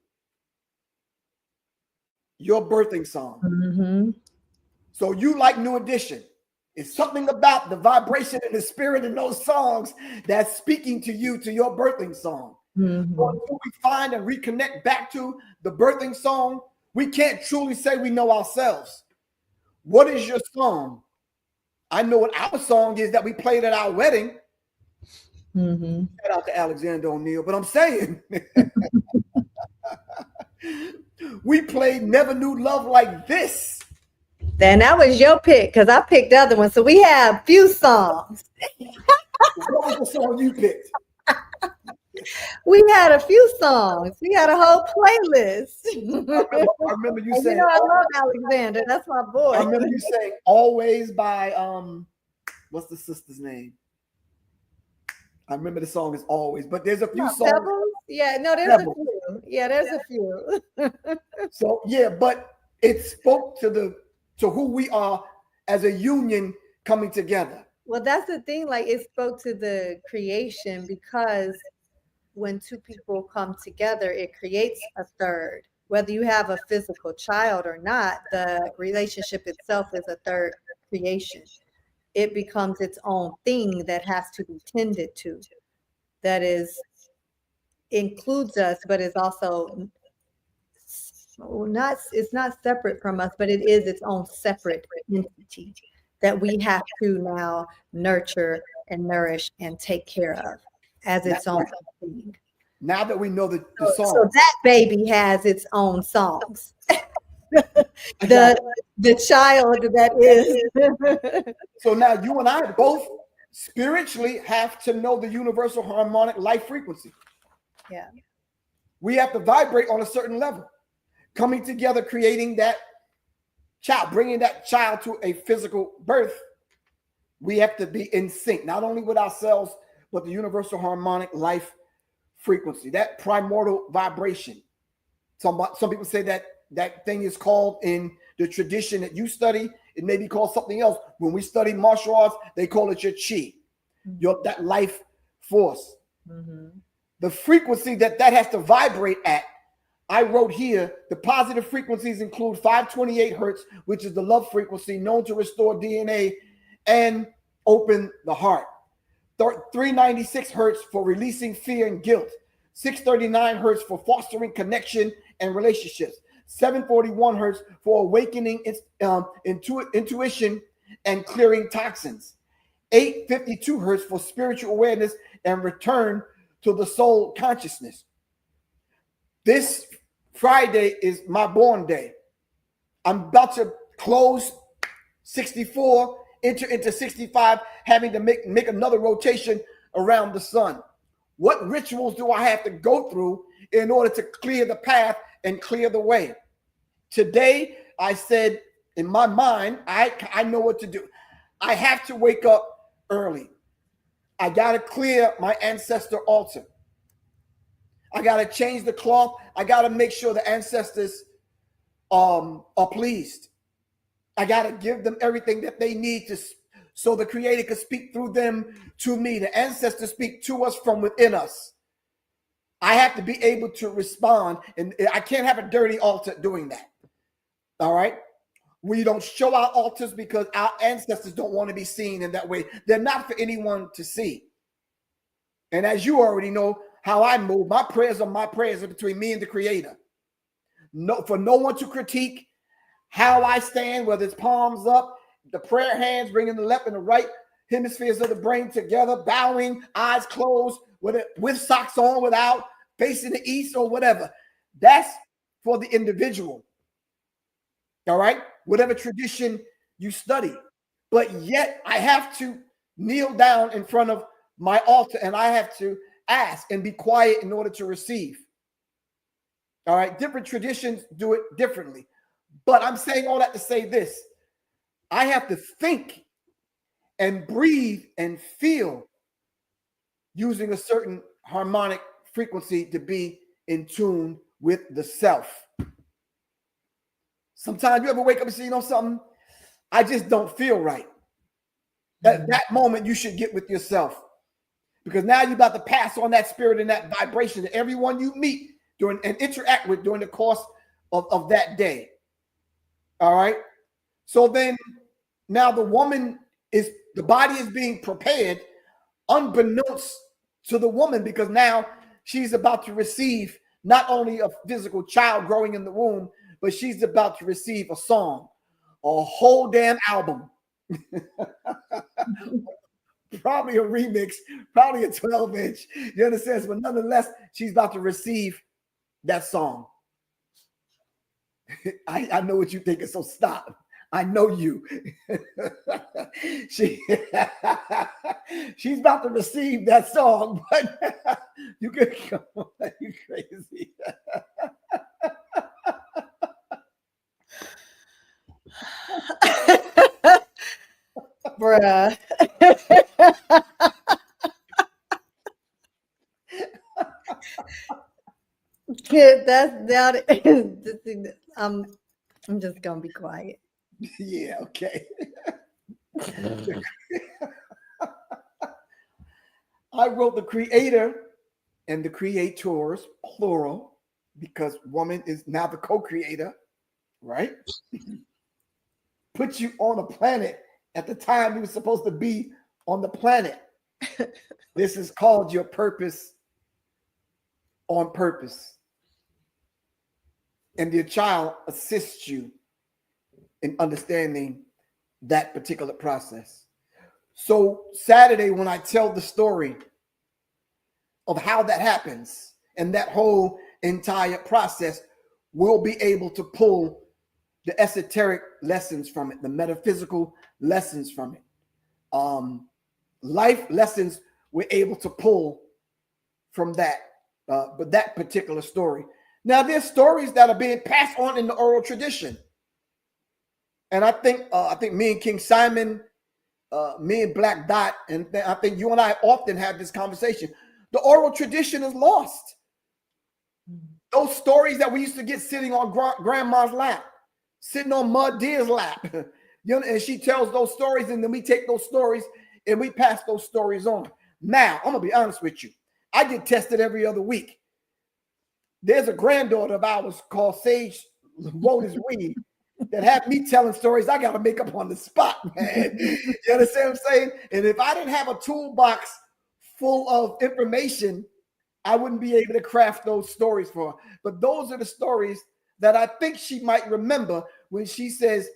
Your birthing song. Mm-hmm. So you like New Edition. It's something about the vibration and the spirit in those songs that's speaking to you, to your birthing song. Mm-hmm. So until we find and reconnect back to the birthing song, we can't truly say we know ourselves. What is your song? I know what our song is that we played at our wedding. Mm-hmm. Shout out to Alexander O'Neal, but I'm saying we played Never Knew Love Like This. Then that was your pick because I picked the other one. So we have a few songs. What was the song you picked? We had a few songs. We had a whole playlist. I remember you And saying. you know, I love Alexander. That's my boy. I remember you saying "Always" by what's the sister's name? I remember the song is "Always," but there's a few songs. Pebbles? Yeah, no, there's Pebbles. a few. Yeah, there's a few. So yeah, but it spoke to who we are as a union coming together. Well, that's the thing. Like, it spoke to the creation because when two people come together, it creates a third. Whether you have a physical child or not, the relationship itself is a third creation. It becomes its own thing that has to be tended to. That is includes us, but is also not. It's not separate from us, but it is its own separate entity that we have to now nurture and nourish and take care of as its own thing. Now that we know the song, So that baby has its own songs. the child that is. So now you and I both spiritually have to know the universal harmonic life frequency. Yeah. We have to vibrate on a certain level, coming together, creating that child, bringing that child to a physical birth. We have to be in sync, not only with ourselves, but the universal harmonic life frequency, that primordial vibration. Some people say that thing is called, in the tradition that you study, it may be called something else. When we study martial arts, they call it your chi, that life force. Mm-hmm. The frequency that has to vibrate at, I wrote here, the positive frequencies include 528 hertz, which is the love frequency known to restore DNA and open the heart. 396 hertz for releasing fear and guilt. 639 hertz for fostering connection and relationships. 741 hertz for awakening intuition and clearing toxins. 852 hertz for spiritual awareness and return to the soul consciousness. This Friday is my born day. I'm about to close 64, enter into 65, having to make another rotation around the sun. What rituals do I have to go through in order to clear the path and clear the way? Today, I said in my mind, I know what to do. I have to wake up early. I got to clear my ancestor altar. I got to change the cloth. I got to make sure the ancestors are pleased. I got to give them everything that they need so the Creator could speak through them to me. The ancestors speak to us from within us. I have to be able to respond, and I can't have a dirty altar doing that. All right? We don't show our altars because our ancestors don't want to be seen in that way. They're not for anyone to see. And as you already know how I move, my prayers are between me and the Creator. For no one to critique how I stand, whether it's palms up, the prayer hands, bringing the left and the right hemispheres of the brain together, bowing, eyes closed, with socks on, without, facing the east or whatever. That's for the individual. All right? Whatever tradition you study. But yet I have to kneel down in front of my altar and I have to ask and be quiet in order to receive. All right? Different traditions do it differently. But I'm saying all that to say this. I have to think and breathe and feel using a certain harmonic frequency to be in tune with the self. Sometimes you ever wake up and say, something, I just don't feel right. At that moment, you should get with yourself. Because now you're about to pass on that spirit and that vibration to everyone you meet during and interact with during the course of that day. All right. So then now the body is being prepared unbeknownst to the woman, because now she's about to receive not only a physical child growing in the womb, but she's about to receive a song, a whole damn album. Probably a remix, probably a 12-inch. You understand? But nonetheless, she's about to receive that song. I know what you're thinking, so stop. I know you. She's about to receive that song, but you could come on, you crazy. Bruh. That's that. I'm just gonna be quiet. Yeah, okay. I wrote the creator and the creators, plural, because woman is now the co-creator, right? Put you on a planet at the time you were supposed to be on the planet. This is called your purpose on purpose. And your child assists you in understanding that particular process. So Saturday, when I tell the story of how that happens and that whole entire process, we'll be able to pull the esoteric lessons from it, the metaphysical lessons from it. Life lessons we're able to pull from that, but that particular story. Now, there's stories that are being passed on in the oral tradition. And I think me and King Simon, me and Black Dot, and I think you and I often have this conversation. The oral tradition is lost. Those stories that we used to get sitting on grandma's lap, sitting on Mud Deer's lap, you know, and she tells those stories, and then we take those stories and we pass those stories on. Now, I'm gonna be honest with you. I get tested every other week. There's a granddaughter of ours called Sage Lotus Weed that had me telling stories I got to make up on the spot, man. You understand what I'm saying? And if I didn't have a toolbox full of information, I wouldn't be able to craft those stories for her. But those are the stories that I think she might remember when she says,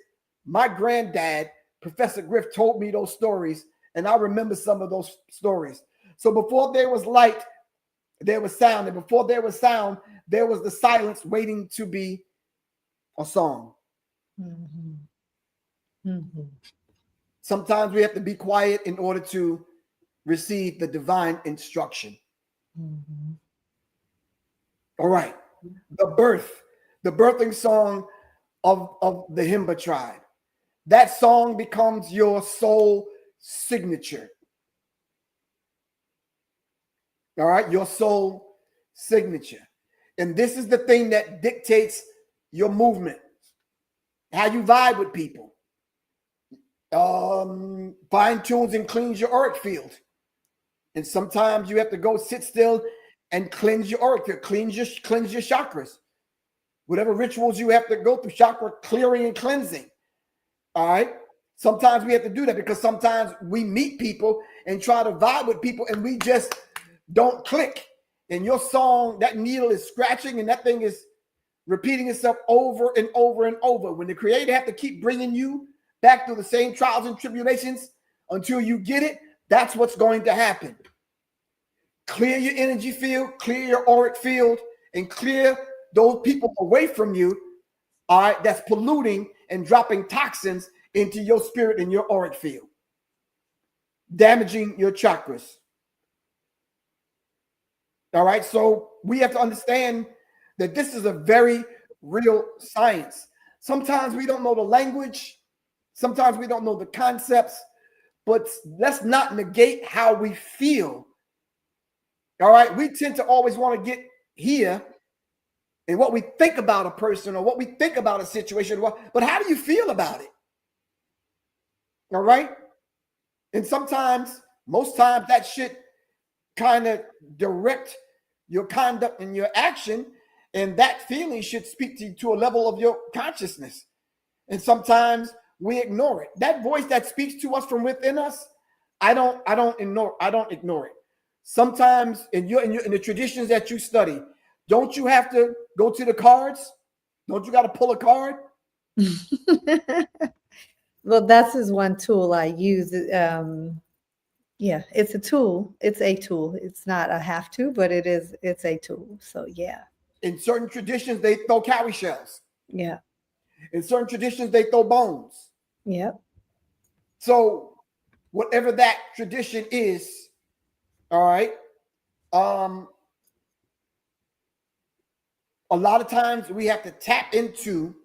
my granddad, Professor Griff, told me those stories, and I remember some of those stories. So before there was light, there was sound, and before there was sound, there was the silence waiting to be a song. Mm-hmm. Mm-hmm. Sometimes we have to be quiet in order to receive the divine instruction. Mm-hmm. All right. The birthing song of the Himba tribe. That song becomes your soul signature. All right, your soul signature. And this is the thing that dictates your movement, how you vibe with people. Fine tunes and cleans your auric field. And sometimes you have to go sit still and cleanse your auric field, cleanse your chakras. Whatever rituals you have to go through, chakra clearing and cleansing. All right. Sometimes we have to do that because sometimes we meet people and try to vibe with people and we just don't click. And your song, that needle is scratching and that thing is repeating itself over and over and over. When the creator have to keep bringing you back through the same trials and tribulations until you get it, that's what's going to happen. Clear your energy field, clear your auric field, and clear those people away from you, all right, that's polluting and dropping toxins into your spirit and your auric field, damaging your chakras. All right, so we have to understand that this is a very real science. Sometimes we don't know the language. Sometimes we don't know the concepts, but let's not negate how we feel. All right, we tend to always want to get here and what we think about a person or what we think about a situation, but how do you feel about it? All right, and sometimes, most times, that shit kind of direct your conduct and your action, and that feeling should speak to you to a level of your consciousness. And sometimes we ignore it. That voice that speaks to us from within us, I don't ignore it. Sometimes in the traditions that you study, don't you have to go to the cards? Don't you got to pull a card? Well, that's is one tool I use. Yeah, it's a tool. It's a tool. It's not a have to, but it's a tool. So yeah. In certain traditions, they throw cowrie shells. Yeah. In certain traditions, they throw bones. Yep. So whatever that tradition is, all right. A lot of times we have to tap into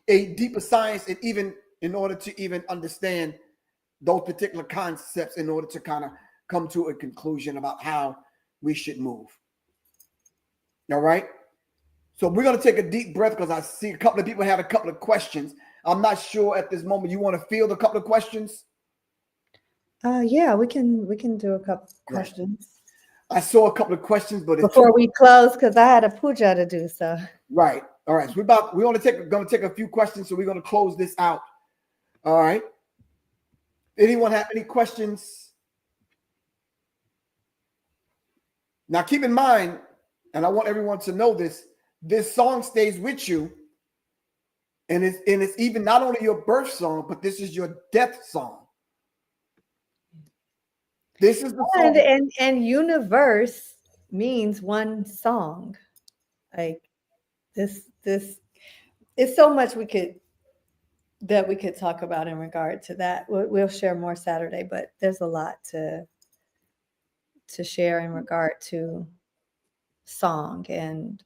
a deeper science, and even in order to even understand those particular concepts, in order to kind of come to a conclusion about how we should move. All right. So we're going to take a deep breath because I see a couple of people had a couple of questions. I'm not sure at this moment. You want to field a couple of questions? Yeah, we can do a couple questions. I saw a couple of questions, but before we close, because I had a puja to do. So right. All right. So we're going to take a few questions. So we're going to close this out. All right. Anyone have any questions? Now keep in mind, and I want everyone to know this song stays with you. And it's even not only your birth song, but this is your death song. This is the song. And universe means one song. Like this is so much we could talk about in regard to that. We'll share more Saturday, but there's a lot to share in regard to song and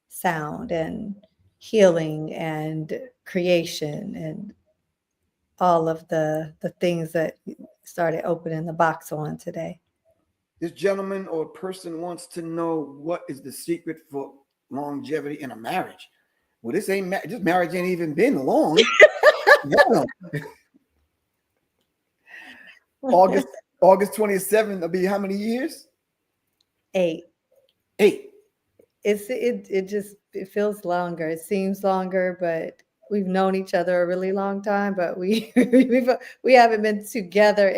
sound and healing and creation and all of the things that started opening the box on today. This gentleman or person wants to know what is the secret for longevity in a marriage. Well, this marriage ain't even been long. August 27th will be how many years? 8. It feels longer. It seems longer, but we've known each other a really long time, but we haven't been together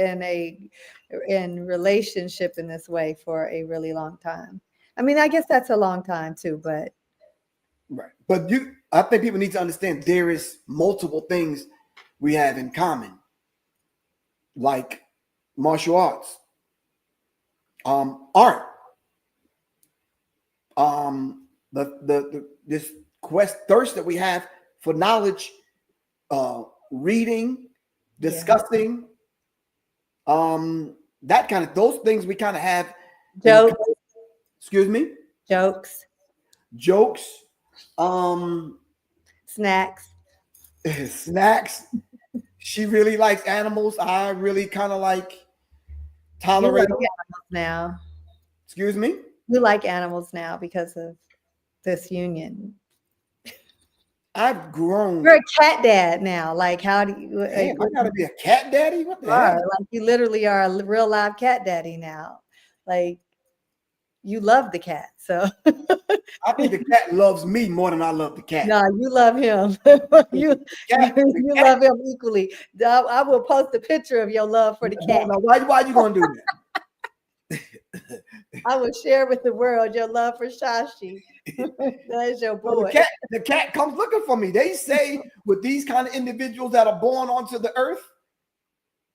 in relationship in this way for a really long time. I mean, I guess that's a long time too, but right. But I think people need to understand there is multiple things we have in common, like martial arts, art, this thirst that we have for knowledge, reading, discussing, that kind of, those things we kind of have. Jokes. Excuse me? Jokes. Snacks. Snacks. She really likes animals. I really kind of like tolerate animals now. Excuse me? You like animals now because of this union. I've grown. You're a cat dad now. Like, how do you? Damn, I gotta be a cat daddy? What the hell? Like, you literally are a real live cat daddy now. Like, you love the cat. So I think the cat loves me more than I love the cat. No, you love him. you love him equally. I will post a picture of your love for the cat. Now, why you gonna do that? I will share with the world your love for Shashi. That's your boy. So the cat comes looking for me. They say with these kind of individuals that are born onto the earth,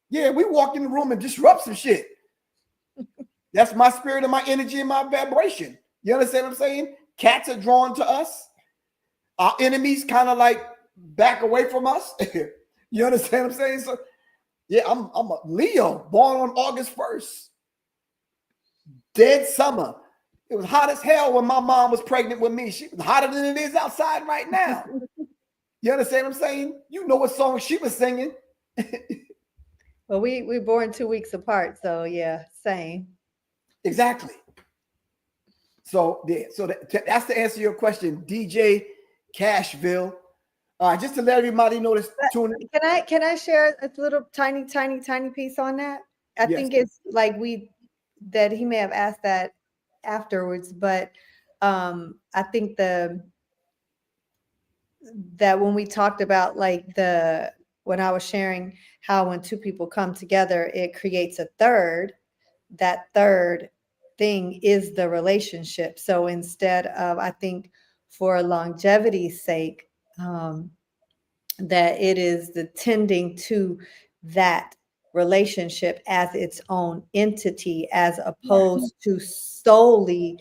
yeah, we walk in the room and disrupt some shit. That's my spirit and my energy and my vibration. You understand what I'm saying? Cats are drawn to us. Our enemies kind of like back away from us. You understand what I'm saying? So yeah, I'm a Leo, born on August 1st. Dead summer. It was hot as hell when my mom was pregnant with me. She was hotter than it is outside right now. You understand what I'm saying? You know what song she was singing. Well, we born 2 weeks apart, so yeah, same. Exactly. So yeah, so that's to answer your question, DJ Cashville. Just to let everybody know this. Can I share a little tiny piece on that? I think it's like that he may have asked that afterwards, but I think that when we talked about like when I was sharing how when two people come together, it creates a third. That third thing is the relationship. So instead of, I think for longevity's sake, that it is the tending to that relationship as its own entity, as opposed to solely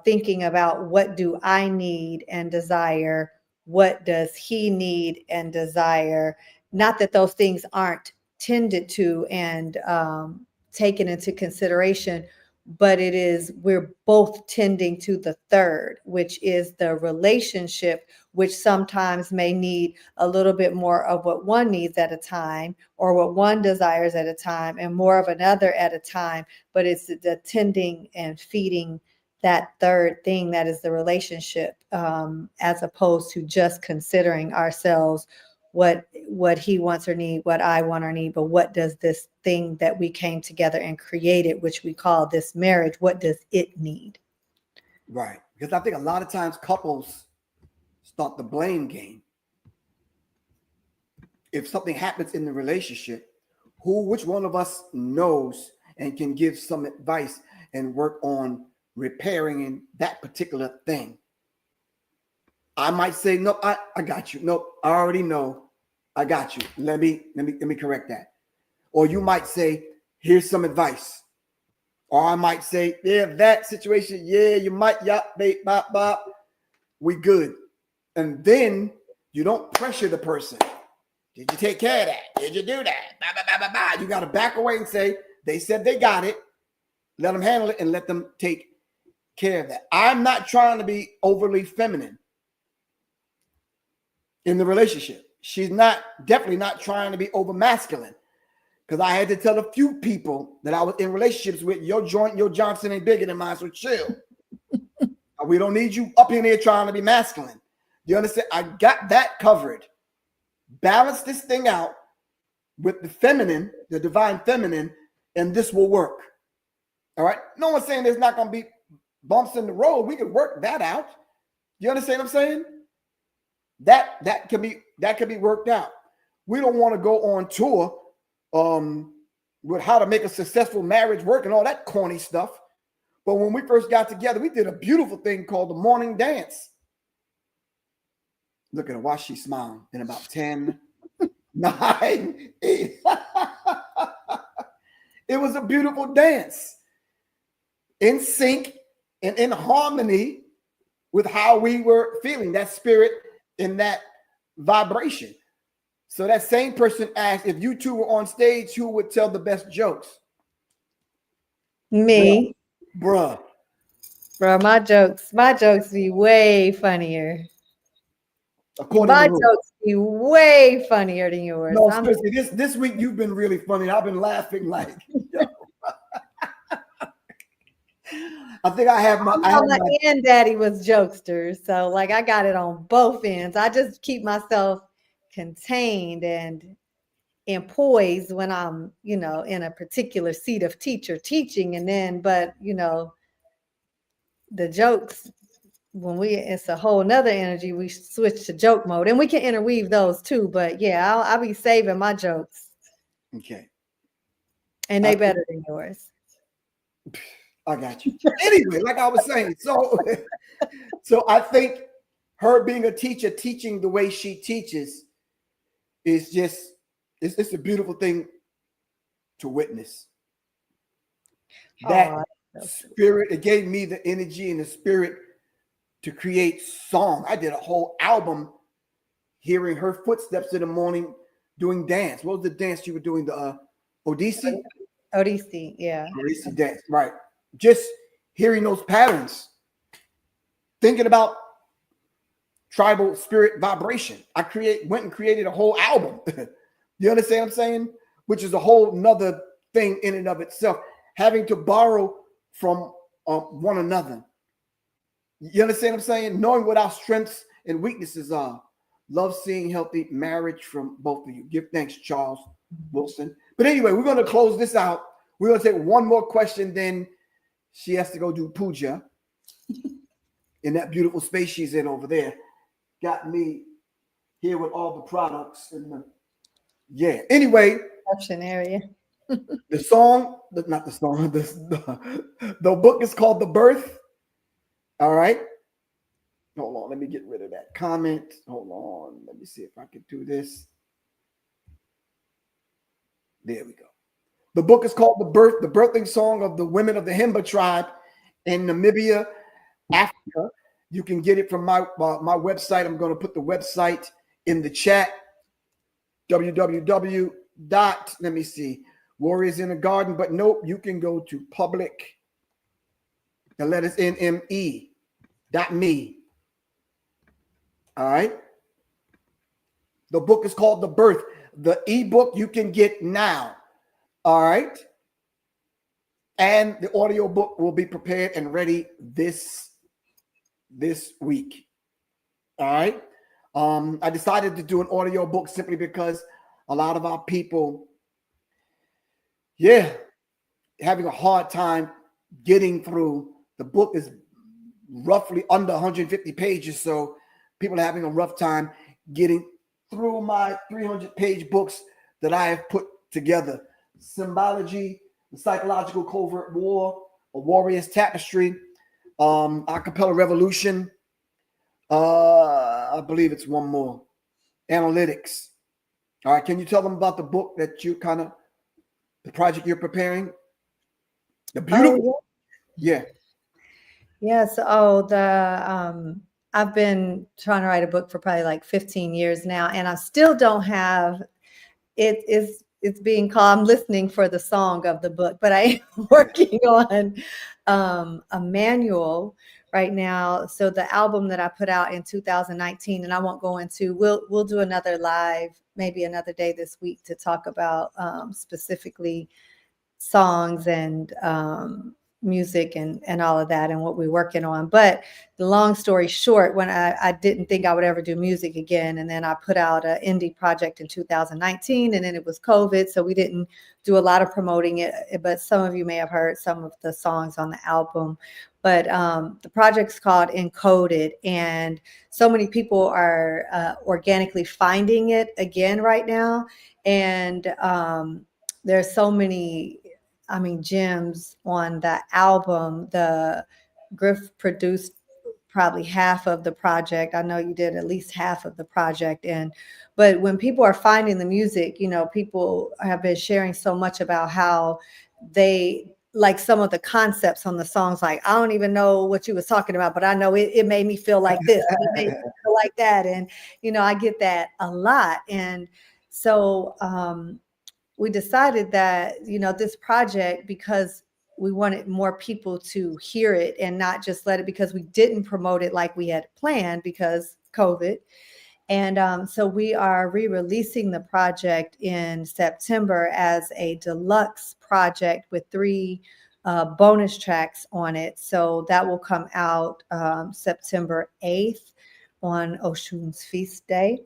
thinking about what do I need and desire, what does he need and desire. Not that those things aren't tended to and taken into consideration, but it is, we're both tending to the third, which is the relationship, which sometimes may need a little bit more of what one needs at a time, or what one desires at a time, and more of another at a time. But it's the tending and feeding that third thing that is the relationship, as opposed to just considering ourselves, what he wants or need, what I want or need, but what does this thing that we came together and created, which we call this marriage, what does it need? Right. Because I think a lot of times couples start the blame game. If something happens in the relationship, which one of us knows and can give some advice and work on repairing in that particular thing? I might say, no, I got you. No, I already know. I got you. Let me correct that. Or you might say, here's some advice. Or I might say, yeah, that situation, yeah, you might, yop, bait, bop, bop. We good. And then you don't pressure the person. Did you take care of that? Did you do that? Bah, bah, bah, bah, bah. You got to back away and say, they said they got it. Let them handle it and let them take care of that. I'm not trying to be overly feminine in the relationship. She's definitely not trying to be over masculine, because I had to tell a few people that I was in relationships with, your joint, your Johnson ain't bigger than mine, so chill. We don't need you up in here trying to be masculine. You understand? I got that covered. Balance this thing out with the feminine, the divine feminine, and this will work. All right? No one's saying there's not going to be bumps in the road. We can work that out. You understand what I'm saying? That can be worked out. We don't want to go on tour with how to make a successful marriage work and all that corny stuff. But when we first got together, we did a beautiful thing called the morning dance. Look at her, watch she smiling in about 10, 9, 8. It was a beautiful dance, in sync and in harmony with how we were feeling, that spirit in that vibration. So that same person asked, if you two were on stage, who would tell the best jokes? Me. Bruh. Bro, my jokes be way funnier. According My to who? jokes be way funnier than yours. No, seriously, this week you've been really funny. I've been laughing like, yo. I think I have my and daddy was jokesters, so like I got it on both ends. I just keep myself contained and poised when I'm, in a particular seat of teaching, and then, but the jokes, when it's a whole nother energy, we switch to joke mode, and we can interweave those too. But yeah, I'll be saving my jokes. Okay. And they better than yours. I got you. Anyway, like I was saying, so I think her being a teacher, teaching the way she teaches, is just, it's a beautiful thing to witness. That spirit, it gave me the energy and the spirit to create song. I did a whole album hearing her footsteps in the morning doing dance. What was the dance you were doing? The Odissi? Odissi, yeah. Odissi dance, right. Just hearing those patterns, thinking about tribal spirit vibration. I went and created a whole album. You understand what I'm saying? Which is a whole nother thing in and of itself. Having to borrow from one another. You understand what I'm saying? Knowing what our strengths and weaknesses are. Love seeing healthy marriage from both of you. Give thanks, Charles Wilson. But anyway, we're going to close this out. We're going to take one more question, then she has to go do puja in that beautiful space she's in over there. Got me here with all the products. Yeah. Anyway. Option area. The song, not the song, the book is called The Birth. All right. Hold on, let me get rid of that comment. Hold on, let me see if I can do this. There we go. The book is called The Birthing Song of the Women of the Himba Tribe in Namibia, Africa. You can get it from my website. I'm going to put the website in the chat. www. Let me see. Warriors in the Garden, but nope, you can go to public. The letters NME.me. All right. The book is called The Birth. The ebook you can get now. All right. And the audio book will be prepared and ready this week. All right. I decided to do an audio book simply because a lot of our people, having a hard time getting through. The book is roughly under 150 pages, so people are having a rough time getting through my 300-page books that I have put together. Symbology, the Psychological Covert War, A Warrior's Tapestry, Acapella Revolution, I believe it's one more, Analytics. All right, can you tell them about the book that you the project you're preparing? The beautiful, yeah. Yes. I've been trying to write a book for probably like 15 years now, and I still don't have it. It's being called, I'm listening for the song of the book, but I am working on a manual right now. So the album that I put out in 2019, and I won't go into, we'll do another live, maybe another day this week, to talk about specifically songs and music and all of that and what we're working on. But the long story short, when I didn't think I would ever do music again, and then I put out an indie project in 2019, and then it was COVID, so we didn't do a lot of promoting it, but some of you may have heard some of the songs on the album. But the project's called Encoded, and so many people are organically finding it again right now. And there's so many, gems on the album. The Griff produced probably half of the project. I know you did at least half of the project. But when people are finding the music, people have been sharing so much about how they like some of the concepts on the songs. Like, I don't even know what you was talking about, but I know it made me feel like this, it made me feel like that. And, I get that a lot. And so, we decided that, this project, because we wanted more people to hear it and not just let it, because we didn't promote it like we had planned because COVID. And so we are re-releasing the project in September as a deluxe project with 3 bonus tracks on it. So that will come out September 8th on Oshun's Feast Day.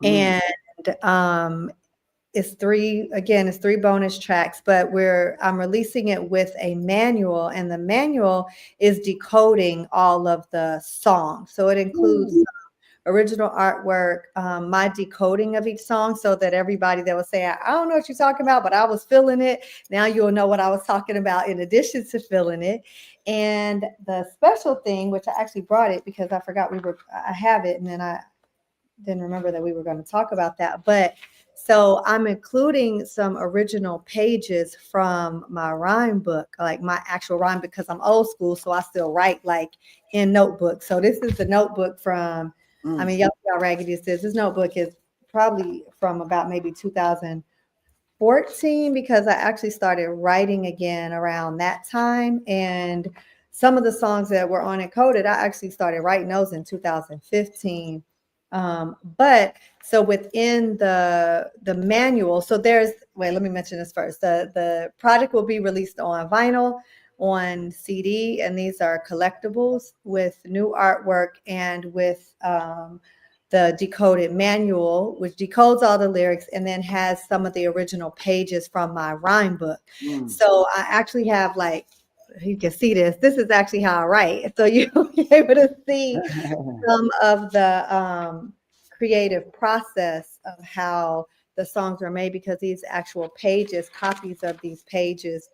And it's 3 bonus tracks, but I'm releasing it with a manual, and the manual is decoding all of the songs. So it includes original artwork, my decoding of each song, so that everybody that was saying, I don't know what you're talking about, but I was feeling it, now you'll know what I was talking about in addition to feeling it. And the special thing, which I actually brought it because I forgot I have it, and then I didn't remember that we were going to talk about that. But so I'm including some original pages from my rhyme book, like my actual rhyme, because I'm old school, so I still write like in notebooks. So this is the notebook from, y'all see how raggedy this is. This notebook is probably from about maybe 2014, because I actually started writing again around that time. And some of the songs that were on Encoded, I actually started writing those in 2015. But so within the manual, so let me mention this first. The project will be released on vinyl, on CD, and these are collectibles with new artwork and with the decoded manual, which decodes all the lyrics and then has some of the original pages from my rhyme book. So I actually have, like, you can see this. This is actually how I write. So you'll be able to see some of the creative process of how the songs are made, because these actual pages, copies of these pages,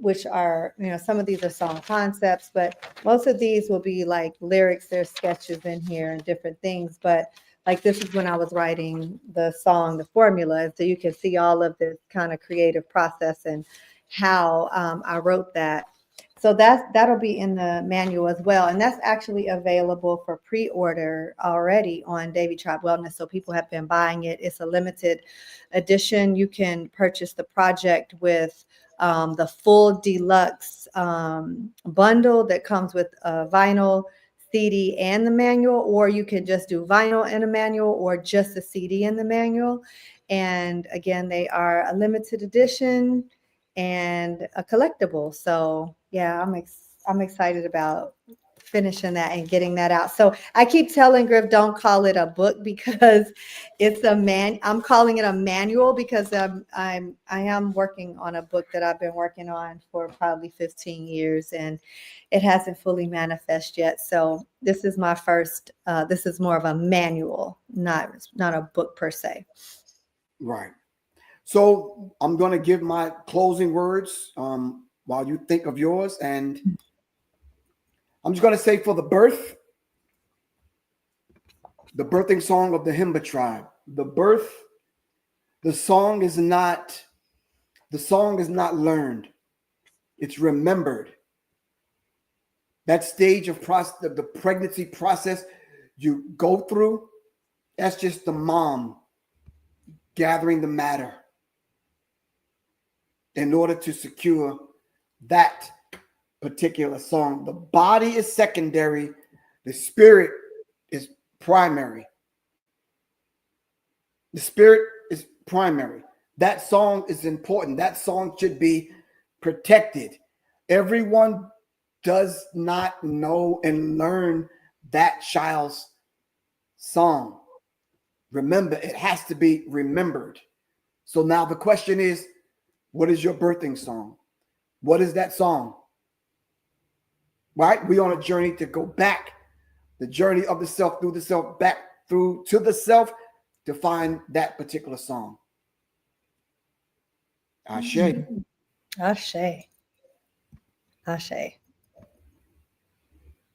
which are, some of these are song concepts, but most of these will be like lyrics. There's sketches in here and different things. But like this is when I was writing the song, the formula. So you can see all of this kind of creative process and how I wrote that. So that'll be in the manual as well. And that's actually available for pre-order already on Davy Tribe Wellness. So people have been buying it. It's a limited edition. You can purchase the project with the full deluxe bundle that comes with a vinyl, CD, and the manual, or you can just do vinyl and a manual, or just the CD and the manual. And again, they are a limited edition and a collectible. So yeah, I'm excited about finishing that and getting that out. So I keep telling Griff, don't call it a book because it's I'm calling it a manual because I am working on a book that I've been working on for probably 15 years and it hasn't fully manifested yet. So this is my first, this is more of a manual, not a book per se. Right. So I'm going to give my closing words while you think of yours. And I'm just going to say for the birthing song of the Himba tribe, the song is not learned. It's remembered. That stage of the pregnancy process you go through, that's just the mom gathering the matter in order to secure that particular song. The body is secondary. The spirit is primary. The spirit is primary. That song is important. That song should be protected. Everyone does not know and learn that child's song. Remember, it has to be remembered. So now the question is, what is your birthing song? What is that song? Right? We're on a journey to go back, the journey of the self, through the self, back through to the self to find that particular song. Ashe. Ashe. Ashe.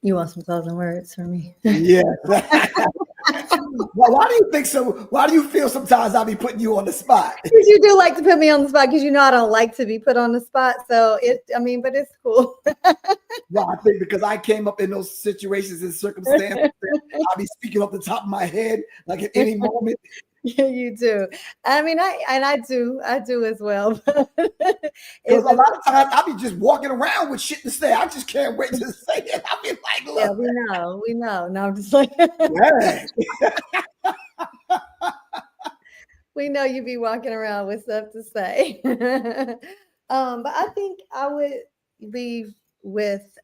You want some closing words for me? Yeah. Well, why do you think so? Why do you feel sometimes I'll be putting you on the spot? Because you do like to put me on the spot, because I don't like to be put on the spot. So but it's cool. Well, I think because I came up in those situations and circumstances, I'll be speaking off the top of my head, like at any moment. Yeah, you do. I do as well. Because a lot of times I'll be just walking around with shit to say. I just can't wait to say it. I'll be like, look. Yeah, we know. No, I'm just like, Yeah. we know you be walking around with stuff to say. But I think I would leave with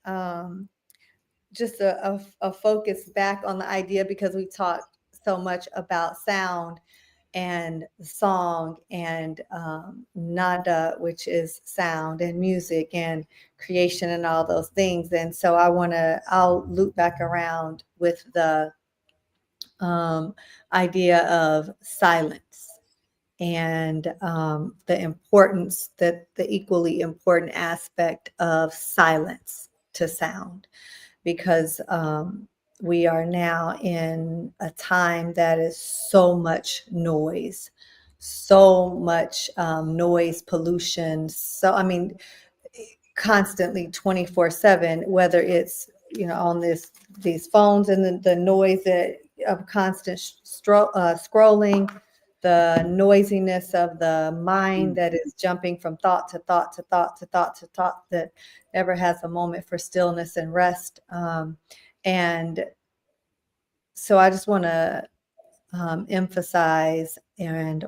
just a focus back on the idea, because we talked so much about sound and song and nada, which is sound, and music and creation and all those things. And so I'll loop back around with the idea of silence and the importance, that the equally important aspect of silence to sound, because we are now in a time that is so much noise pollution. So, constantly 24/7, whether it's, on these phones and the noise of constant scrolling, the noisiness of the mind that is jumping from thought to thought to thought to thought to thought, that never has a moment for stillness and rest. And so I just want to emphasize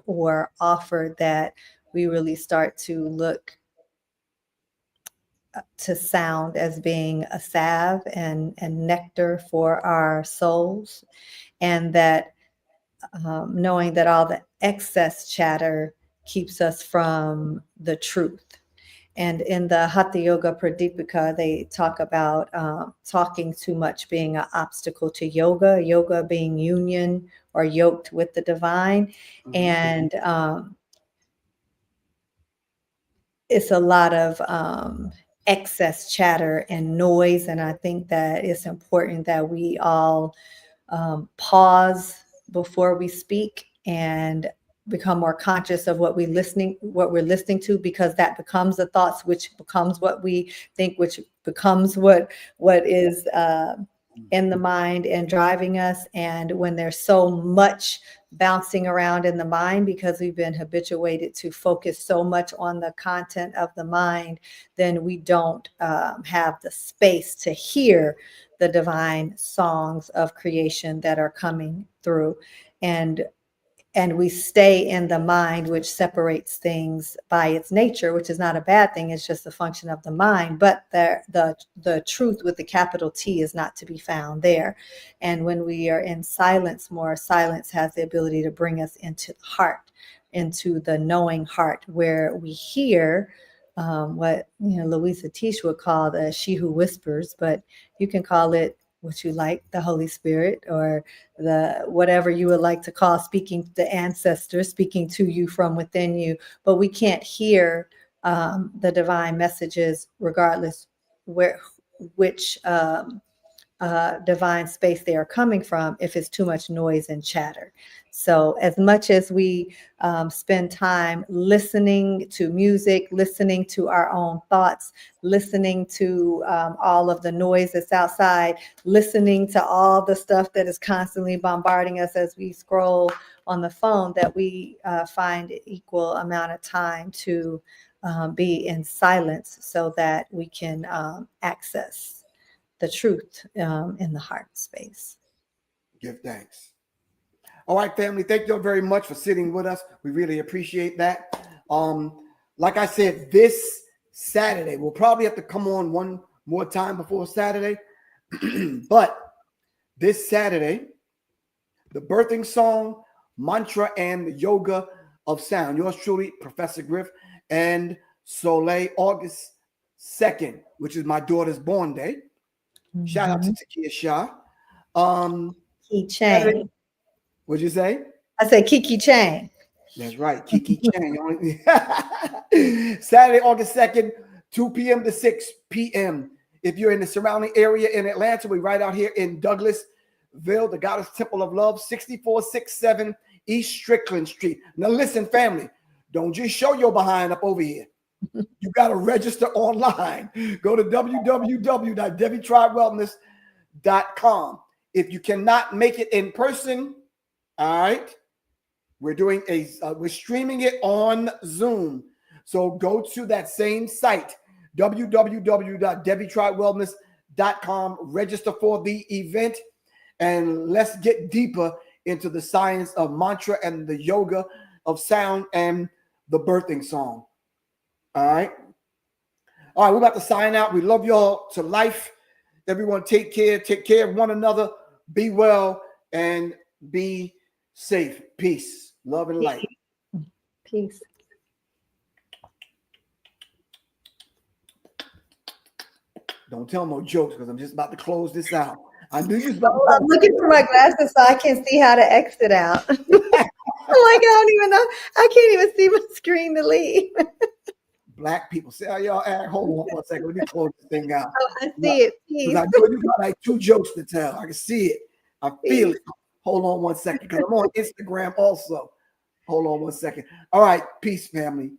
or offer that we really start to look to sound as being a salve and nectar for our souls, and that knowing that all the excess chatter keeps us from the truth. And in the Hatha Yoga Pradipika, they talk about talking too much being an obstacle to yoga being union or yoked with the divine. Mm-hmm. And it's a lot of excess chatter and noise. And I think that it's important that we all pause before we speak and become more conscious of what we're listening to, because that becomes the thoughts, which becomes what we think, which becomes what is in the mind and driving us. And when there's so much bouncing around in the mind because we've been habituated to focus so much on the content of the mind, then we don't have the space to hear the divine songs of creation that are coming through. And we stay in the mind, which separates things by its nature, which is not a bad thing. It's just a function of the mind. But the truth with the capital T is not to be found there. And when we are in silence more, silence has the ability to bring us into the heart, into the knowing heart, where we hear what Louisa Tish would call the she who whispers, but you can call it what you like, the Holy Spirit, or the whatever you would like to call, speaking, the ancestors speaking to you from within you. But we can't hear the divine messages regardless which divine space they are coming from, if it's too much noise and chatter. So as much as we spend time listening to music, listening to our own thoughts, listening to all of the noise that's outside, listening to all the stuff that is constantly bombarding us as we scroll on the phone, that we find equal amount of time to be in silence so that we can access the truth in the heart space. Give thanks. All right, family. Thank you very much for sitting with us. We really appreciate that. Like I said, this Saturday, we'll probably have to come on one more time before Saturday. But this Saturday, the birthing song, mantra, and the yoga of sound. Yours truly, Professor Griff and Solé, August 2nd, which is my daughter's born day. Mm-hmm. Shout out to Takia Shah. Key Chain. What'd you say? I said Kiki Chain. That's right, Kiki Chain. Saturday, August 2nd, 2 p.m. to 6 p.m. If you're in the surrounding area in Atlanta, we're right out here in Douglasville, the Goddess Temple of Love, 6467 East Strickland Street. Now listen, family, don't just show your behind up over here. You got to register online. Go to www.debbietribewellness.com. If you cannot make it in person, all right, we're streaming it on Zoom. So go to that same site, www.debbietribewellness.com, register for the event, and let's get deeper into the science of mantra and the yoga of sound and the birthing song. All right. All right, we're about to sign out. We love y'all to life. Everyone take care of one another. Be well and be safe. Peace, love, and light. Peace. Don't tell no jokes because I'm just about to close this out. I knew you was about to. I'm looking for my glasses so I can see how to exit out. I'm like, I don't even know. I can't even see my screen to leave. Black people say, oh, y'all, hold on 1 second. Let me close this thing out. Oh, I see it. Please. I know you got like 2 jokes to tell. I can see it. I feel it. Hold on 1 second because I'm on Instagram also. Hold on 1 second. All right. Peace, family.